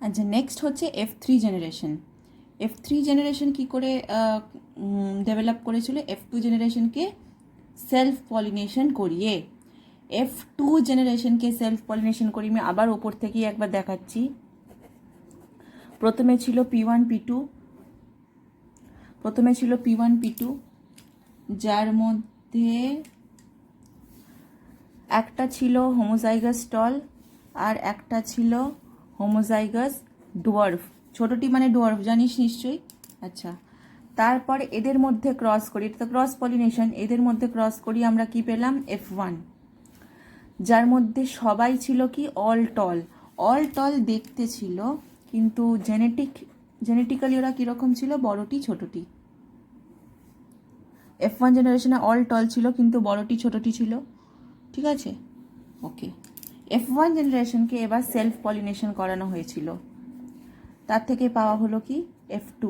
আচ্ছা, নেক্সট হচ্ছে F3 generation. F3 generation কী করে ডেভেলপ করেছিল? F2 জেনারেশনকে সেলফ পলিনেশন করিয়ে। F2 জেনারেশনকে সেলফ পলিনেশন করিয়ে আমি আবার ওপর থেকেই একবার দেখাচ্ছি। প্রথমে ছিল P1 P2, যার মধ্যে একটা ছিল হোমোজাইগাস টল আর একটা ছিল হোমোজাইগাস ডোয়ার্ফ। ছোটটি মানে ডোয়ার্ফ, জানিস নিশ্চয়ই। আচ্ছা, তারপর এদের মধ্যে ক্রস করি, এটা তো ক্রস পলিনেশন, এদের মধ্যে ক্রস করি আমরা কি পেলাম? F1, যার মধ্যে সবাই ছিল কি অল টল দেখতে ছিল, কিন্তু জেনেটিক্যালি ওরা কীরকম ছিল? বড়টি ছোটটি। F1 জেনারেশনে অল টল ছিল কিন্তু বড়টি ছোটটি ছিল, ঠিক আছে? ওকে, F1 জেনারেশনকে এবার সেলফ পলিনেশন করানো হয়েছিল, তার থেকে পাওয়া হলো কি F2।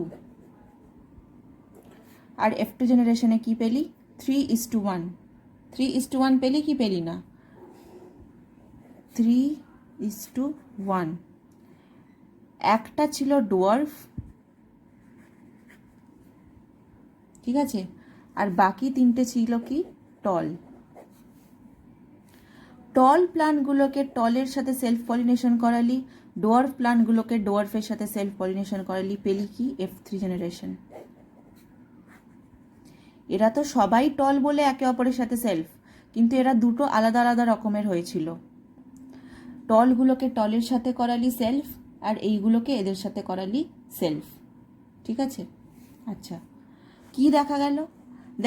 আর F2 জেনারেশনে কি পেলি? 3:1। 3:1 পেলি কি পেলি না? 3:1। একটা ছিল ডোয়ার্ফ, ঠিক আছে, আর বাকি তিনটে ছিল কি টল। টল প্লান্টগুলোকে টলের সাথে সেলফ পলিনেশন করালি, ডোয়ার্ফ প্লান্টগুলোকে ডোয়ার্ফের সাথে সেলফ পলিনেশন করালি, পেলি কি F3 জেনারেশন। এরা তো সবাই টল বলে একে অপরের সাথে সেলফ, কিন্তু এরা দুটো আলাদা আলাদা রকমের হয়েছিল। টলগুলোকে টলের সাথে করালি সেলফ, আর এইগুলোকে এদের সাথে করালি সেলফ, ঠিক আছে? আচ্ছা, কি দেখা গেল?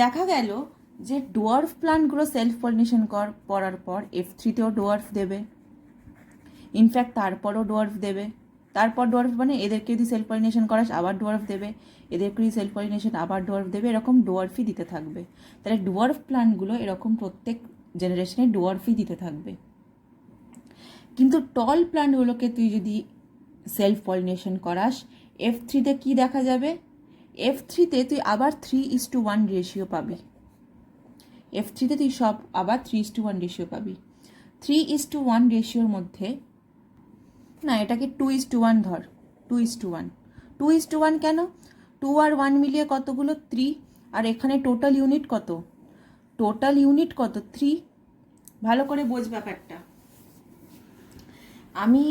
দেখা গেল যে ডোয়ার্ফ প্লান্টগুলো সেলফ পলিনেশন করার পর F3তেও ডোয়ার্ফ দেবে, ইনফ্যাক্ট তারপরও ডোয়ার্ফ দেবে। তারপর ডোয়ার্ফ মানে এদেরকে যদি সেলফ পলিনেশন করাস আবার ডোয়ার্ফ দেবে, এদেরকে যদি সেলফ পলিনেশন আবার ডোয়ার্ফ দেবে, এরকম ডোয়ার্ফই দিতে থাকবে। তাহলে ডোয়ার্ফ প্লান্টগুলো এরকম প্রত্যেক জেনারেশনে ডোয়ার্ফই দিতে থাকবে। কিন্তু টল প্লান্টগুলোকে তুই যদি সেলফ পলিনেশন করাস, F3তে কি দেখা যাবে? F3তে তুই আবার 3:1 রেশিও পাবি। F3তে তুই সব আবার 3:1 রেশিও পাবি। 3:1 রেশিওর মধ্যে, না এটাকে 2:1 ধর, 2:1। 2:1 কেন? 2 আর 1 মিলিয়ে কতগুলো? 3। আর এখানে টোটাল ইউনিট কত? 3। ভালো করে বোঝ ব্যাপারটা। আমি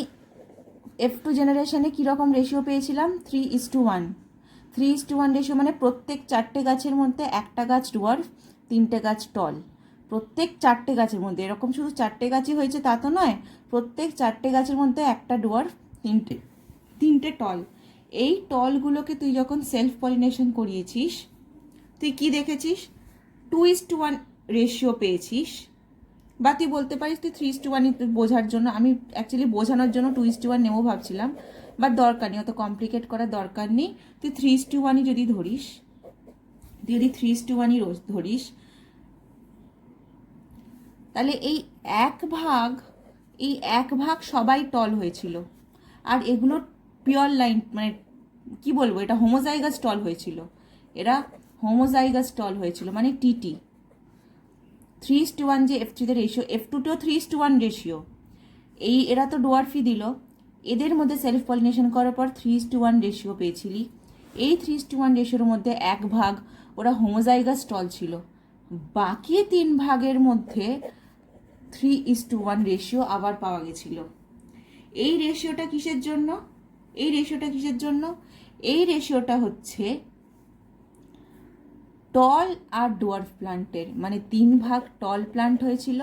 F2 জেনারেশনে কীরকম রেশিও পেয়েছিলাম? 3:1। 3:1 রেশিও মানে প্রত্যেক 4টে গাছের মধ্যে একটা গাছ ডোয়ার্ফ, 3টে গাছ টল। প্রত্যেক 4টে গাছের মধ্যে, এরকম শুধু 4টে গাছই হয়েছে তা তো নয়, প্রত্যেক 4টে গাছের মধ্যে একটা ডোয়ার্ফ, 3টে টল। এই টলগুলোকে তুই যখন সেলফ পলিনেশন করিয়েছিস, তুই কি দেখেছিস? 2:1 রেশিও পেয়েছিস। বা তুই বলতে পারিস তুই 3:1 বোঝার জন্য, আমি অ্যাকচুয়ালি বোঝানোর জন্য 2:1 নেবো ভাবছিলাম, বাট দরকার নেই, অত কমপ্লিকেট করার দরকার নেই। তুই 3:1 যদি ধরিস, তাহলে এই এক ভাগ সবাই টল হয়েছিল, আর এগুলো পিওর লাইন, মানে কি বলবো, এটা হোমোজাইগাস টল হয়েছিল, মানে টিটি। 3:1 যে F3তে রেশিও, F2তেও 3:1 রেশিও, এরা তো ডোয়ার্ফই দিল। এদের মধ্যে সেলফ পলিনেশন করার পর 3:1 রেশিও পেয়েছিলি। এই 3:1 রেশিওর মধ্যে এক ভাগ ওরা হোমোজাইগাস টল ছিল, বাকি 3 ভাগের মধ্যে 3:1 রেশিও আবার পাওয়া গেছিল। এই রেশিওটা কিসের জন্য? এই রেশিওটা হচ্ছে টল আর ডোয়ার্ফ প্লান্টের, মানে 3 ভাগ টল প্লান্ট হয়েছিল,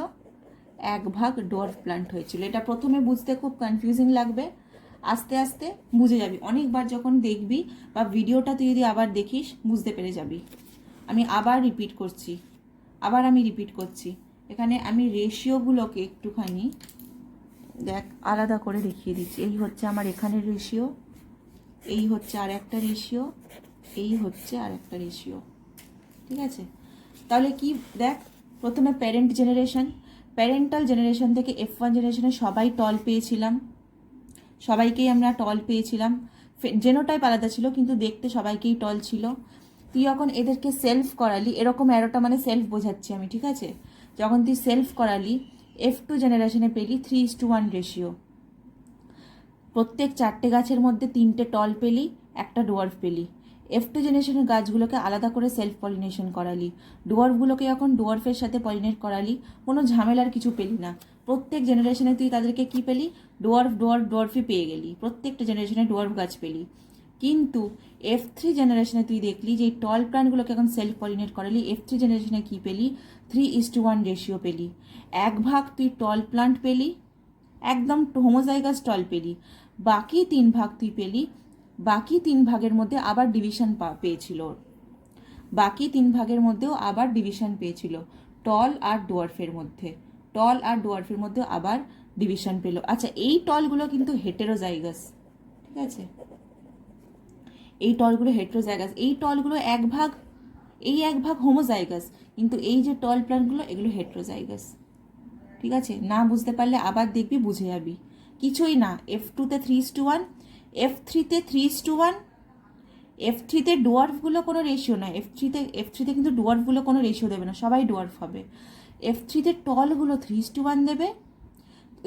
1 ভাগ ডোয়ার্ফ প্লান্ট হয়েছিল। এটা প্রথমে বুঝতে খুব কনফিউজিং লাগবে, আস্তে আস্তে বুঝে যাবি। অনেকবার যখন দেখবি বা ভিডিওটা তুই যদি আবার দেখিস বুঝতে পেরে যাবি। আমি আবার রিপিট করছি, এখানে আমি রেশিওগুলোকে একটুখানি দেখ আলাদা করে দেখিয়ে দিচ্ছি। এই হচ্ছে আমার এখানের রেশিও, এই হচ্ছে আর একটা রেশিও, এই হচ্ছে আর একটা রেশিও, ঠিক আছে? তাহলে কি দেখ, প্রথমে প্যারেন্টাল জেনারেশন থেকে F1 জেনারেশনে সবাই টল পেয়েছিলাম, সবাইকেই আমরা টল পেয়েছিলাম। জেনোটাইপ আলাদা ছিল কিন্তু দেখতে সবাইকেই টল ছিল। তুই যখন এদেরকে সেলফ করালি, এরকম অ্যারোটা মানে সেলফ বোঝাচ্ছি আমি, ঠিক আছে? যখন তুই সেলফ করালি F2 জেনারেশনে পেলি 3:1 রেশিও। প্রত্যেক 4টে গাছের মধ্যে 3টে টল পেলি, একটা ডোয়ার্ফ পেলি। F2 জেনারেশনের গাছগুলোকে আলাদা করে সেলফ পলিনেশন করালি। ডোয়ার্ফগুলোকে যখন ডোয়ার্ফের সাথে পলিনেট করালি, কোনো ঝামেলার কিছু পেলি না। প্রত্যেক জেনারেশনে তুই তাদেরকে কি পেলি? ডোয়ার্ফই পেয়ে গেলি। প্রত্যেকটা জেনারেশনে ডোয়ার্ফ গাছ পেলি। কিন্তু F3 জেনারেশনে তুই দেখলি যে এই টল প্ল্যান্টগুলোকে এখন সেলফ পলিনেট করালি। F3 জেনারেশনে কি পেলি? 3:1 রেশিও পেলি। 1 ভাগ তুই টল প্লান্ট পেলি, একদম হোমোজাইগাস টল পেলি। বাকি 3 ভাগ তুই পেলি, বাকি 3 ভাগের মধ্যে আবার ডিভিশন পেয়েছিল। বাকি 3 ভাগের মধ্যেও আবার ডিভিশন পেয়েছিল টল আর ডোয়ার্ফের মধ্যে। টল আর ডোয়ার্ফের মধ্যে আবার ডিভিশন পেল। আচ্ছা, এই টলগুলো কিন্তু হেটেরোজাইগাস, ঠিক আছে? এই টলগুলো হেটেরোজাইগাস। এই টলগুলো 1 ভাগ, এই 1 ভাগ হোমোজাইগাস, কিন্তু এই যে টল প্ল্যান্টগুলো এগুলো হেটেরোজাইগাস। ঠিক আছে? না বুঝতে পারলে আবার দেখবি, বুঝে যাবি। কিছুই না। F2-তে 3:1, F3-তে 3:1। F3-তে ডোয়ার্ফগুলো কোনো রেশিও না। F3-তে কিন্তু ডোয়ার্ফগুলো কোনো রেশিও দেবে না, সবাই ডোয়ার্ফ হবে। F3-তে টলগুলো 3:1 দেবে।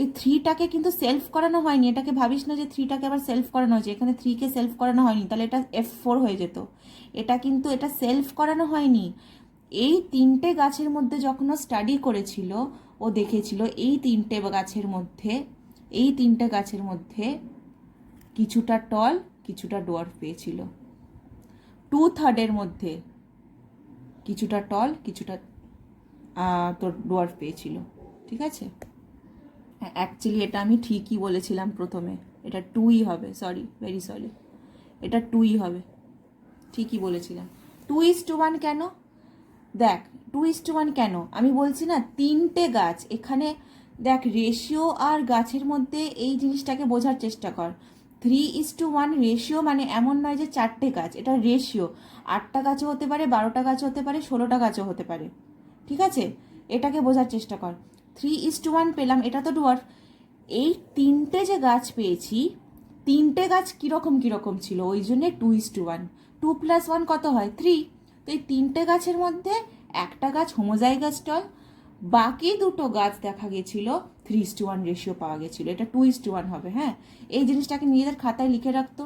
ওই 3টাকে কিন্তু সেলফ করানো হয়নি, এটাকে ভাবিস না যে 3টাকে আবার সেলফ করানো হয়েছে। এখানে 3কে সেলফ করানো হয়নি, তাহলে এটা F4 হয়ে যেত। এটা কিন্তু এটা সেলফ করানো হয়নি। এই 3টে গাছের মধ্যে যখন ও স্টাডি করেছিল, ও দেখেছিল এই 3টে গাছের মধ্যে কিছুটা টল, কিছুটা ডোয়ার্ফ পেয়েছিল। 2/3 মধ্যে কিছুটা টল, কিছুটা তোর ডোয়ার্ফ পেয়েছিল। ঠিক আছে? অ্যাকচুয়ালি এটা আমি ঠিকই বলেছিলাম প্রথমে, এটা 2ই হবে। ভেরি সরি, এটা 2ই হবে। ঠিকই বলেছিলাম। 2:1 কেন? দেখ, 2:1 কেন আমি বলছি না, 3টে গাছ এখানে। দেখ, রেশিও আর গাছের মধ্যে এই জিনিসটাকে বোঝার চেষ্টা কর। 3:1 রেশিও মানে এমন নয় যে 4টে গাছ, এটা রেশিও। 8টা গাছও হতে পারে, 12টা গাছও হতে পারে, 16টা গাছও হতে পারে। ঠিক আছে? এটাকে বোঝার চেষ্টা কর। 3:1 পেলাম, এটা তো ডোয়ার্ফ। এই 3টে যে গাছ পেয়েছি, 3টে গাছ কীরকম ছিল, ওই জন্যে 2:1। 2 + 1 কত হয়? 3। তো এই 3টে গাছের মধ্যে একটা গাছ হোমোজাইগাস টল, বাকি 2টো গাছ দেখা গেছিল 3:1 রেশিও পাওয়া গেছিল। এটা 2:1 হবে। হ্যাঁ, এই জিনিসটাকে নিজেদের খাতায় লিখে রাখতো।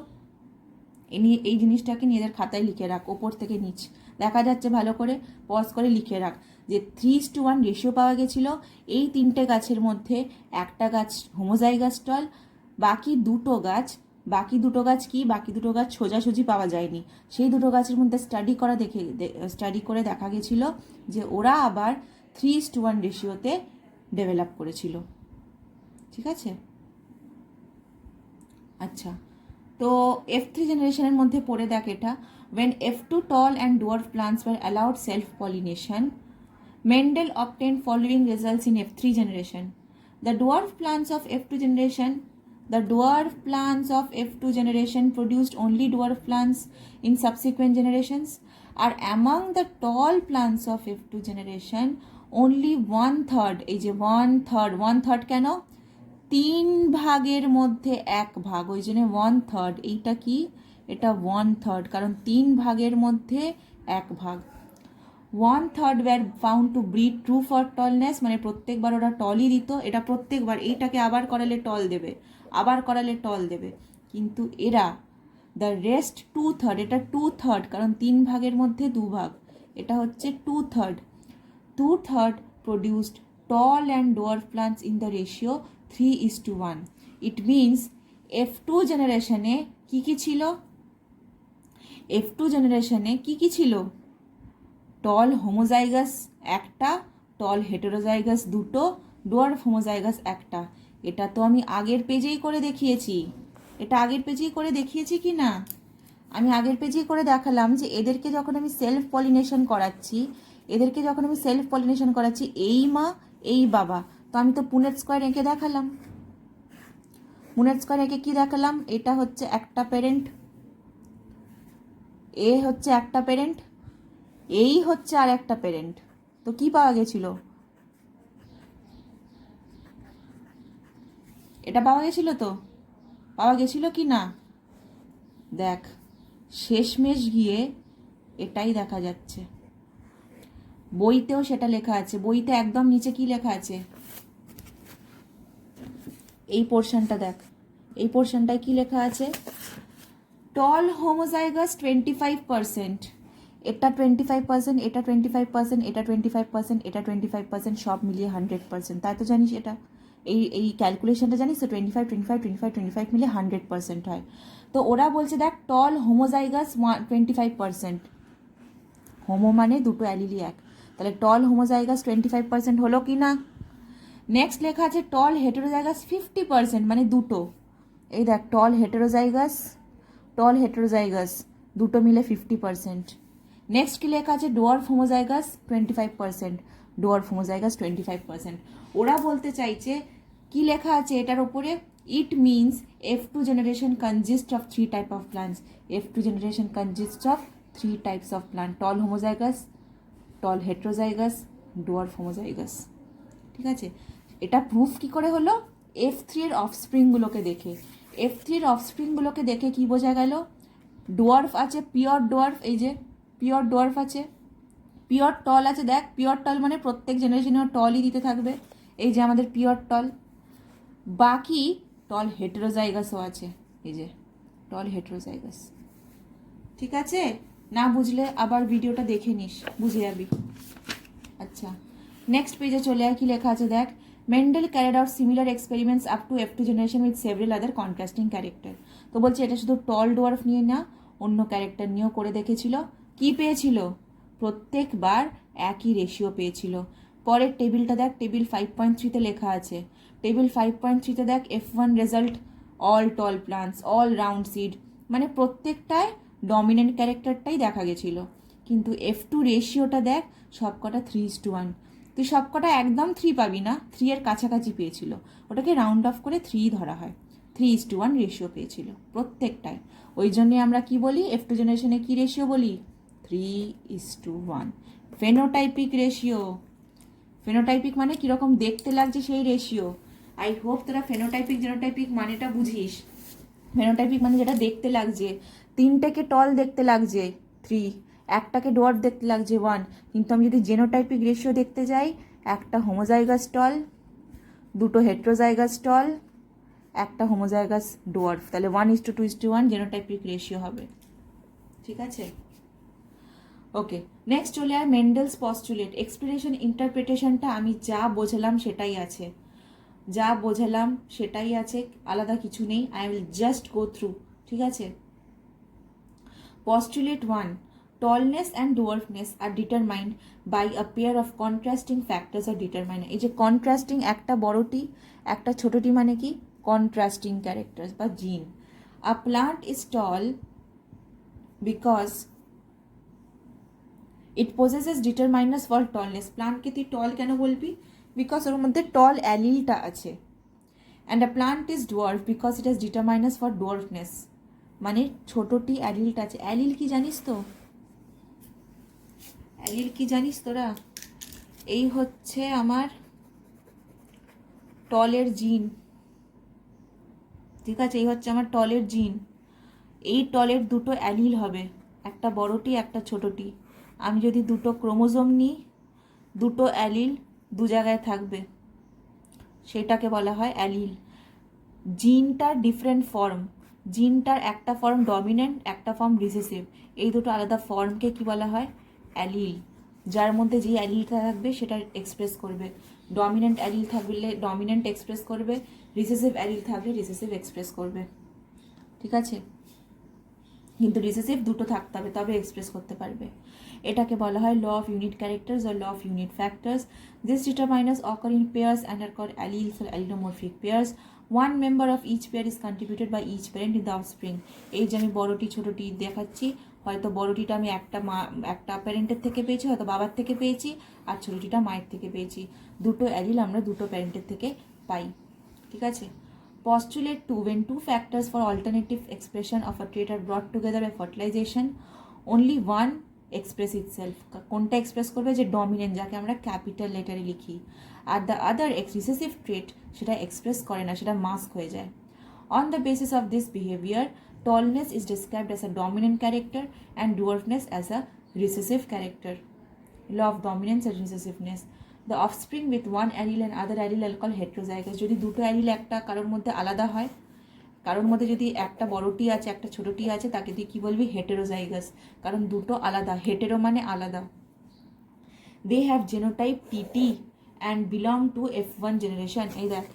এই জিনিসটাকে নিজেদের খাতায় লিখে রাখ, ওপর থেকে নিচ দেখা যাচ্ছে ভালো করে, পজ করে লিখে রাখ যে 3:1 রেশিও পাওয়া গেছিল। এই 3টে গাছের মধ্যে একটা গাছ হোমোজাইগাস টল, বাকি দুটো গাছ কি? বাকি দুটো গাছ সোজাসুজি পাওয়া যায়নি। সেই দুটো গাছের মধ্যে স্টাডি করে দেখা গেছিল যে ওরা আবার 3:1 রেশিওতে ডেভেলপ করেছিল। ঠিক আছে? আচ্ছা, তো F3 জেনারেশনের মধ্যে পড়ে দেখ এটা। When F2 tall and dwarf plants were allowed self-pollination, Mendel obtained following results in F3 generation. The dwarf plants of F2 generation produced only dwarf plants in subsequent generations. Are among the tall plants of F2 generation, only 1/3, এই যে 1/3 কেন? 3 ভাগের মধ্যে 1 ভাগ, ওই জন্য 1/3। এইটা কি? এটা 1/3, কারণ 3 ভাগের মধ্যে 1 ভাগ। 1/3 were found to breed true for tallness, মানে প্রত্যেকবার ওরা টলই দিত। এটা প্রত্যেকবার, এইটাকে আবার করালে টল দেবে, কিন্তু এরা দ্য রেস্ট 2/3, এটা 2/3, কারণ 3 ভাগের মধ্যে 2 ভাগ, এটা হচ্ছে 2/3 produced tall and dwarf plants in the ratio 3:1. It means F2 জেনারেশনে কি ছিল? F2 জেনারেশনে কি ছিল? টল হোমোজাইগাস একটা, টল হেটেরোজাইগাস দুটো, ডোয়ার্ফ হোমোজাইগাস একটা। এটা তো আমি আগের পেজেই করে দেখিয়েছি। কি না? আমি আগের পেজেই করে দেখালাম যে এদেরকে যখন আমি সেলফ পলিনেশন করাচ্ছি, এই মা এই বাবা, তো আমি তো পুনেট স্কোয়ার এঁকে দেখালাম। কি দেখালাম? এটা হচ্ছে একটা প্যারেন্ট, এ হচ্ছে একটা প্যারেন্ট, এই হচ্ছে আর একটা প্যারেন্ট। তো কি পাওয়া গেছিল? এটা পাওয়া গেছিল কি না? দেখ, শেষমেশ গিয়ে এটাই দেখা যাচ্ছে। বইতেও সেটা লেখা আছে। বইতে একদম নিচে কি লেখা আছে? এই পোর্শনটা দেখ, এই পোর্শনটায় কি লেখা আছে, টল হোমোজাইগাস 25%, এটা 25%, এটা 25%, এটা 25%, এটা 25%, সব মিলিয়ে 100%। তাই তো জানিস এটা, এই ক্যালকুলেশনটা জানিস তো, 25 25 25 25 মিলিয়ে 100% হয়। তো ওরা বলছে দেখ টল হোমোজাইগাস 25%, হোমো মানে দুটো অ্যালিলি এক, তাহলে টল হোমোজাইগাস 25% হলো কি না। নেক্সট লেখা আছে টল হেটেরোজাইগাস 50%, মানে দুটো, এই দেখ টল হেটেরোজাইগাস দুটো মিলে 50%। নেক্সট কি লেখা আছে ডোয়ার্ফ হোমোজাইগাস 25%, ডোয়ার্ফ হোমোজাইগাস 25%। ওরা বলতে চাইছে কি লেখা আছে এটার ওপরে, it means F2 generation consists of 3 type of plants, F2 generation consists of 3 types of plant, tall homozygous, tall heterozygous, dwarf homozygous। ঠিক আছে, এটা প্রুফ কি করে হলো, F3 এর অফস্প্রিংগুলোকে দেখে, F3 এর অফস্প্রিংগুলোকে দেখে কি বোঝা গেল, ডোয়ার্ফ আছে, পিওর ডোয়ার্ফ, এই যে পিওর ডোয়ার্ফ আছে, পিওর টল আছে, দেখ পিওর টল মানে প্রত্যেক জেনারেশনেও টলই দিতে থাকবে, এই যে আমাদের পিওর টল। বাকি টল হেটেরোজাইগাসও আছে, এই যে টল হেটেরোজাইগাস। ঠিক আছে, না বুঝলে আবার ভিডিওটা দেখে নিস, বুঝে যাবি। আচ্ছা, নেক্সট পেজে চলে আয়, কি লেখা আছে দেখ, Mendel carried out similar experiments up to F2 generation with several other contrasting character. তো বলছে এটা শুধু টল ডোয়ার্ফ নিয়ে না, অন্য ক্যারেক্টার নিয়েও করে দেখেছিল, কি পেয়েছিল, প্রত্যেকবার একই রেশিও পেয়েছিল। পরের টেবিলটা দেখ, টেবিল 5.3-তে লেখা আছে, টেবিল 5.3-তে দেখ F1 রেজাল্ট অল টল প্লান্টস, অল রাউন্ড সিড, মানে প্রত্যেকটায় ডমিনেন্ট ক্যারেক্টারটাই দেখা গেছিল। কিন্তু F2 রেশিওটা দেখ সবকটা 3:1, তুই সবকটা একদম 3 পাবি না, 3 এর কাছাকাছি পেয়েছিল, ওটাকে রাউন্ড অফ করে 3 ধরা হয়, 3:1 রেশিও পেয়েছিল প্রত্যেকটায়। ওই জন্যে আমরা কি বলি, F2 জেনারেশনে কি রেশিও বলি, 3:1। ফেনোটাইপিক রেশিও, ফেনোটাইপিক মানে কীরকম দেখতে লাগছে সেই রেশিও। আই হোপ তোরা ফেনোটাইপিক জেনোটাইপিক মানেটা বুঝিস। ফেনোটাইপিক মানে যেটা দেখতে লাগছে, 3টেকে টল দেখতে লাগছে 3, একটাকে ডোয়ার্ফ দেখতে লাগছে 1, কিন্তু আমি যদি জেনোটাইপিক রেশিও দেখতে যাই, একটা হোমোজাইগাস টল, দুটো হেট্রোজাইগাস টল, একটা হোমোজাইগাস ডোয়ার্ফ, তাহলে 1:2:1 জেনোটাইপিক রেশিও হবে। ঠিক আছে, ওকে। নেক্সট চলে আর মেন্ডেলস পস্টুলেট, এক্সপ্লেনেশন ইন্টারপ্রিটেশনটা আমি যা বোঝালাম সেটাই আছে, যা বোঝালাম সেটাই আছে, আলাদা কিছু নেই, I will just go through. ঠিক আছে, postulate 1, tallness and dwarfness are determined by a pair of contrasting factors are determine. এই যে কন্ট্রাস্টিং, একটা বড়টি একটা ছোটটি, মানে কি কন্ট্রাস্টিং ক্যারেক্টার্স বা gene. A plant is tall because it possesses determiners for tallness, প্লান্টকে তুই টল কেন বলবি, বিকজ ওর মধ্যে টল অ্যালিলটা আছে। And a plant is dwarf because it has determiners for dwarfness, মানে ছোটটি অ্যালিলটা আছে। অ্যালিল কি জানিস তো, অ্যালিল কি জানিস তোরা, এই হচ্ছে আমার টলের জিন। ঠিক আছে, এই হচ্ছে আমার টলের জিন, এই টলের দুটো অ্যালিল হবে, একটা বড়টি একটা ছোটটি। আমি যদি দুটো ক্রোমোজোম নিই, দুটো অ্যালিল দু জায়গায় থাকবে, সেটাকে বলা হয় অ্যালিল। জিনটার ডিফারেন্ট ফর্ম, জিনটার একটা ফর্ম ডমিনেন্ট, একটা ফর্ম রিসেসিভ, এই দুটো আলাদা ফর্মকে কি বলা হয়, অ্যালিল। যার মধ্যে যে অ্যালিলটা থাকবে সেটা এক্সপ্রেস করবে, ডমিনেন্ট অ্যালিল থাকলে ডমিনেন্ট এক্সপ্রেস করবে, রিসেসিভ অ্যালিল থাকলে রিসেসিভ এক্সপ্রেস করবে। ঠিক আছে, কিন্তু রিসেসিভ দুটো থাকতে হবে তবে এক্সপ্রেস করতে পারবে। এটাকে বলা হয় law of unit characters or law of unit factors. These determinants occur in pairs and are called alleles or allelomorphic pairs. One member of each pair is contributed by each parent in the offspring. এই যে আমি বড়টি ছোটটি দেখাচ্ছি, হয়তো বড়টিটা আমি একটা প্যারেন্টের থেকে পেয়েছি, হয়তো বাবার থেকে পেয়েছি, আর ছোটটিটা মায়ের থেকে পেয়েছি। দুটো অ্যালিল আমরা দুটো প্যারেন্টের থেকে পাই। ঠিক আছে, postulate 2, when two factors for alternative expression of a trait are brought together by fertilization, only one express itself. কোনটা এক্সপ্রেস করবে, যে ডমিনেন্ট, যাকে আমরা ক্যাপিটাল লেটারে লিখি, আর দ্য আদার রিসেসিভ ট্রেট সেটা এক্সপ্রেস করে না, সেটা মাস্ক হয়ে যায়। On the basis of this behaviour, tallness is described as a dominant character and dwarfness as a recessive character. Law of dominance and recessiveness, the offspring with one allele and other allele are called heterozygous. যদি দুটো allele একটা কারোর মধ্যে আলাদা হয়, কারোর মধ্যে যদি একটা বড়টি আছে একটা ছোটটি আছে তাকে তুই কী বলবি? হেটেরোজাইগাস, কারণ দুটো আলাদা। হেটেরো মানে আলাদা। They have genotype TT and belong to F1 generation. এই দেখ,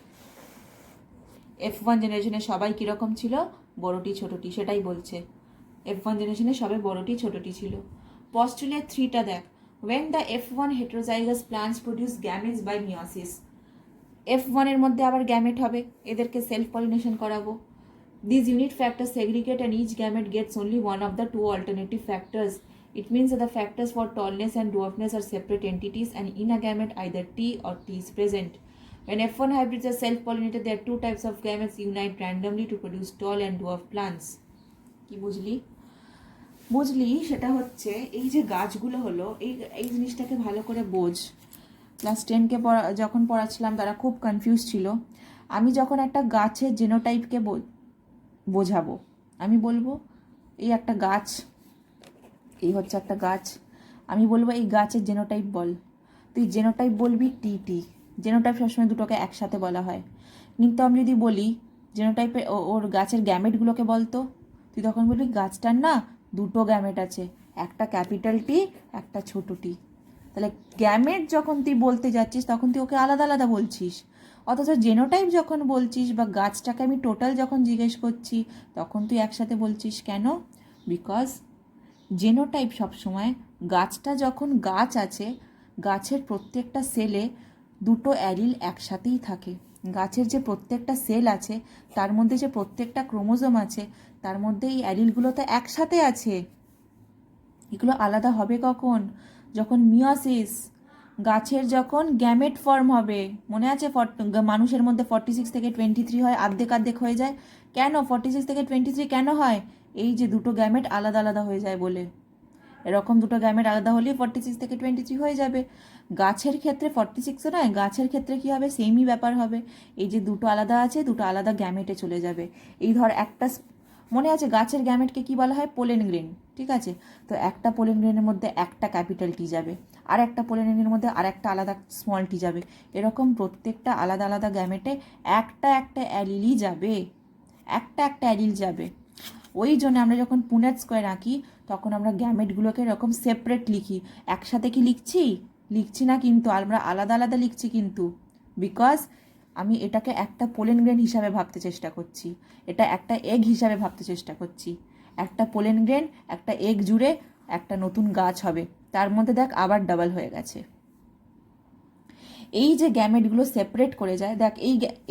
F1 জেনারেশনে সবাই কীরকম ছিল? বড়টি ছোটটি, সেটাই বলছে। F1 জেনারেশনে সবাই বড়টি ছোটটি ছিল। পস্টুলেট 3টা দেখ। when the F1 heterozygous plants produce gametes by meiosis, F1 এর মধ্যে আবার গ্যামেট হবে, এদেরকে সেলফ পলিনেশন করাবো। These unit factors segregate and each gamete gets only one of the two alternative factors. It means that the factors for tallness and dwarfness are separate entities, and in a gamete either T or T is present. When F1 hybrids are self-pollinated, there are two types of gametes unite randomly to produce tall and dwarf plants. কি বুঝলি? বুঝলি সেটা হচ্ছে এই যে গাছগুলো হলো, এই জিনিসটাকে ভালো করে বোঝ। ক্লাস 10কে যখন পড়াচ্ছিলাম তারা খুব কনফিউজ ছিল। আমি যখন একটা গাছের জেনোটাইপকে বোঝাবো, আমি বলবো এই একটা গাছ, এই হচ্ছে একটা গাছ, আমি বলবো এই গাছের জেনোটাইপ বল। তুই জেনোটাইপ বলবি টিটি। জেনোটাইপ সবসময় দুটোকে একসাথে বলা হয়। কিন্তু আমি যদি বলি জেনোটাইপে ওর গাছের গ্যামেটগুলোকে বলতো, তুই তখন বলবি গাছটার না দুটো গ্যামেট আছে, একটা ক্যাপিটাল টি একটা ছোটো টি। তাহলে গ্যামেট যখন তুই বলতে যাচ্ছিস তখন তুই ওকে আলাদা আলাদা বলছিস, অথচ জেনোটাইপ যখন বলছিস বা গাছটাকে আমি টোটাল যখন জিজ্ঞেস করছি তখন তুই একসাথে বলছিস। কেন? বিকজ জেনোটাইপ সবসময় গাছটা যখন গাছ আছে, গাছের প্রত্যেকটা সেলে দুটো অ্যালিল একসাথেই থাকে। গাছের যে প্রত্যেকটা সেল আছে তার মধ্যে যে প্রত্যেকটা ক্রোমোজোম আছে তার মধ্যে এই অ্যালিলগুলো তো একসাথে আছে। এগুলো আলাদা হবে কখন? যখন মিওসিস, গাছের যখন গ্যামেট ফর্ম হবে। মনে আছে মানুষের মধ্যে 46 থেকে 23 হয়, আর্ধেক আর্ধেক হয়ে যায়। কেন 46 থেকে 23 কেন হয়? এই যে দুটো গ্যামেট আলাদা আলাদা হয়ে যায় বলে। এরকম দুটো গ্যামেট আলাদা হলেই 46 থেকে 23 হয়ে যাবে। গাছের ক্ষেত্রে 46ও নয়, গাছের ক্ষেত্রে কী হবে? সেমই ব্যাপার হবে। এই যে দুটো আলাদা আছে, দুটো আলাদা গ্যামেটে চলে যাবে। এই ধর একটা, মনে আছে গাছের গ্যামেটকে কি বলা হয়? পোলেন গ্রেন, ঠিক আছে? তো একটা পোলেন গ্রেনের মধ্যে একটা ক্যাপিটাল টি যাবে, আর একটা পোলেন গ্রেনের মধ্যে আর একটা আলাদা স্মল টি যাবে। এরকম প্রত্যেকটা আলাদা আলাদা গ্যামেটে একটা একটা অ্যালিলই যাবে, একটা একটা অ্যালিল যাবে। ওই জন্য আমরা যখন পুনেট স্কোয়ার আঁকি তখন আমরা গ্যামেটগুলোকে এরকম সেপারেট লিখি। একসাথে কি লিখছি না, কিন্তু আমরা আলাদা আলাদা লিখছি কিন্তু। বিকজ আমি এটাকে একটা পোলেন গ্রেন হিসাবে ভাবতে চেষ্টা করছি, এটা একটা এগ হিসাবে ভাবতে চেষ্টা করছি। একটা পোলেন গ্রেন একটা এগ জুড়ে একটা নতুন গাছ হবে, তার মধ্যে দেখ আবার ডাবল হয়ে গেছে। এই যে গ্যামেটগুলো সেপারেট করে যায়, দেখ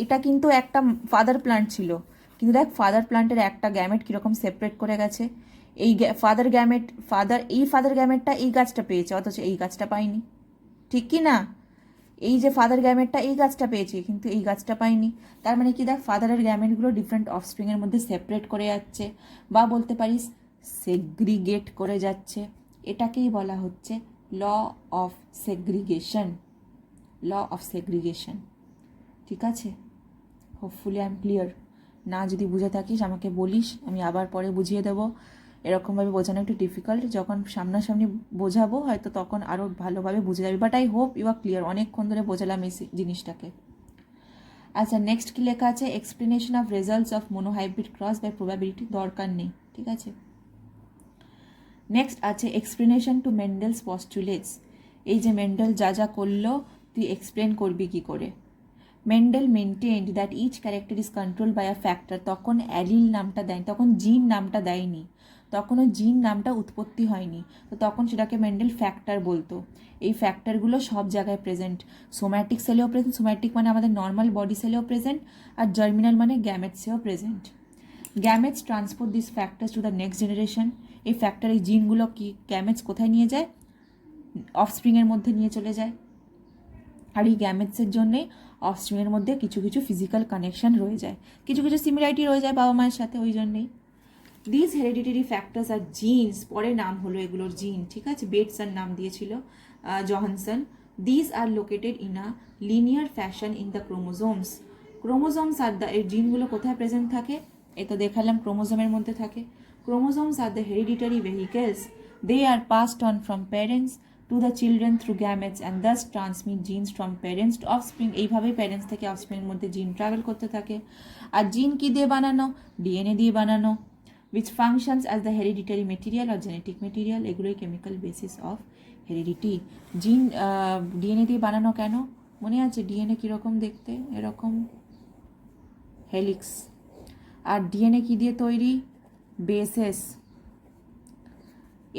এটা কিন্তু একটা ফাদার প্লান্ট ছিল, কিন্তু দেখ ফাদার প্লান্টের একটা গ্যামেট কীরকম সেপারেট করে গেছে। এই ফাদার গ্যামেটটা এই গাছটা পেয়েছে, অথচ এই গাছটা পায়নি, ঠিক কি না? এই যে ফাদার গ্যামেটটা এই গাছটা পেয়েছে কিন্তু এই গাছটা পায়নি। তার মানে কি, দেখ ফাদারের গ্যামেটগুলো ডিফারেন্ট অফস্প্রিংয়ের মধ্যে সেপারেট করে যাচ্ছে, বা বলতে পারিস সেগ্রিগেট করে যাচ্ছে। এটাকেই বলা হচ্ছে ল অফ সেগ্রিগেশন। ঠিক আছে? Hopefully I am clear. না যদি বুঝে থাকিস আমাকে বলিস, আমি আবার পরে বুঝিয়ে দেবো। এরকমভাবে বোঝানো একটু ডিফিকাল্ট, যখন সামনাসামনি বোঝাবো হয়তো তখন আরও ভালোভাবে বুঝে যাবি। But I hope you are clear. অনেকক্ষণ ধরে বোঝালাম এই জিনিসটাকে। আচ্ছা, নেক্সট কী লেখা আছে? Explanation of results of monohybrid cross by probability, দরকার নেই, ঠিক আছে? নেক্সট আছে এক্সপ্লেনেশন টু মেন্ডেলস পস্টুলেটস। এই যে মেন্ডেল যা যা করলো তুই এক্সপ্লেন করবি কী করে? Mendel maintained that each character is control by a factor. তখন অ্যালিল নামটা দেয়নি, তখন জিন নামটা দেয়নি, তখনও জিন নামটা উৎপত্তি হয়নি। তো তখন সেটাকে মেন্ডেল ফ্যাক্টর বলতো। এই ফ্যাক্টরগুলো সব জায়গায় প্রেজেন্ট। সোম্যাটিক সেলেও প্রেজেন্ট, সোম্যাটিক মানে আমাদের নর্মাল বডি সেলেও প্রেজেন্ট, আর জার্মিনাল মানে গ্যামেটসেও present. Gametes transport this factors to the next generation. এই ফ্যাক্টর, এই জিনগুলো কি গ্যামেটস কোথায় নিয়ে যায়? অফস্প্রিংয়ের মধ্যে নিয়ে চলে যায়। আর এই গ্যামেটসের জন্যে অফস্প্রিংয়ের মধ্যে কিছু কিছু ফিজিক্যাল কানেকশন রয়ে যায়, কিছু কিছু সিমিলারিটি রয়ে যায় বাবা মায়ের সাথে, ওই জন্যেই। This hereditary factors are genes, পরে নাম হলো এগুলোর জিন, ঠিক আছে? বেটসন নাম দিয়েছিল Johannsen. This are located in a linear fashion in the chromosomes. Chromosomes are the, এই জিনগুলো কোথায় প্রেজেন্ট থাকে? এই তো দেখালাম ক্রোমোজোমের মধ্যে থাকে। Chromosomes are the hereditary vehicles, they are passed on from parents to the children through gametes and thus transmit genes from parents to offspring. এইভাবেই প্যারেন্টস থেকে অফস্প্রিংয়ের মধ্যে জিন ট্রাভেল করতে থাকে। আর জিন কী দিয়ে বানানো? ডিএনএ দিয়ে বানানো, which functions as the hereditary material or genetic material. এগুলোই কেমিক্যাল বেসিস অফ হেরিডিটি। জিন ডিএনএ দিয়ে বানানো কেন মনে আছে? ডিএনএ কীরকম দেখতে? এরকম হেলিক্স। আর ডিএনএ কী দিয়ে তৈরি? বেসেস।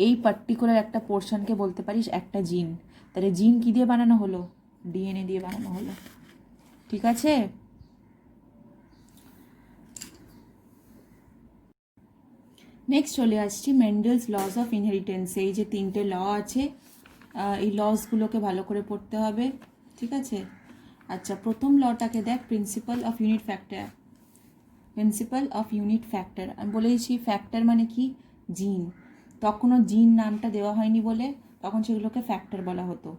এই পার্টিকুলার একটা পোর্শনকে বলতে পারিস একটা জিন। তাহলে জিন কী দিয়ে বানানো হলো? ডিএনএ দিয়ে বানানো হলো। ঠিক আছে? নেক্সট চলে আসছি মেন্ডেলস লস অফ ইনহেরিটেন্স। এই যে 3টে ল আছে, এই লসগুলোকে ভালো করে পড়তে হবে। ঠিক আছে? আচ্ছা, প্রথম লটাকে দেখ, principal of unit factor. Principal of unit factor আমি বলেছি, ফ্যাক্টর মানে কি? জিন। তখনও জিন নামটা দেওয়া হয়নি বলে তখন সেগুলোকে ফ্যাক্টর বলা হতো।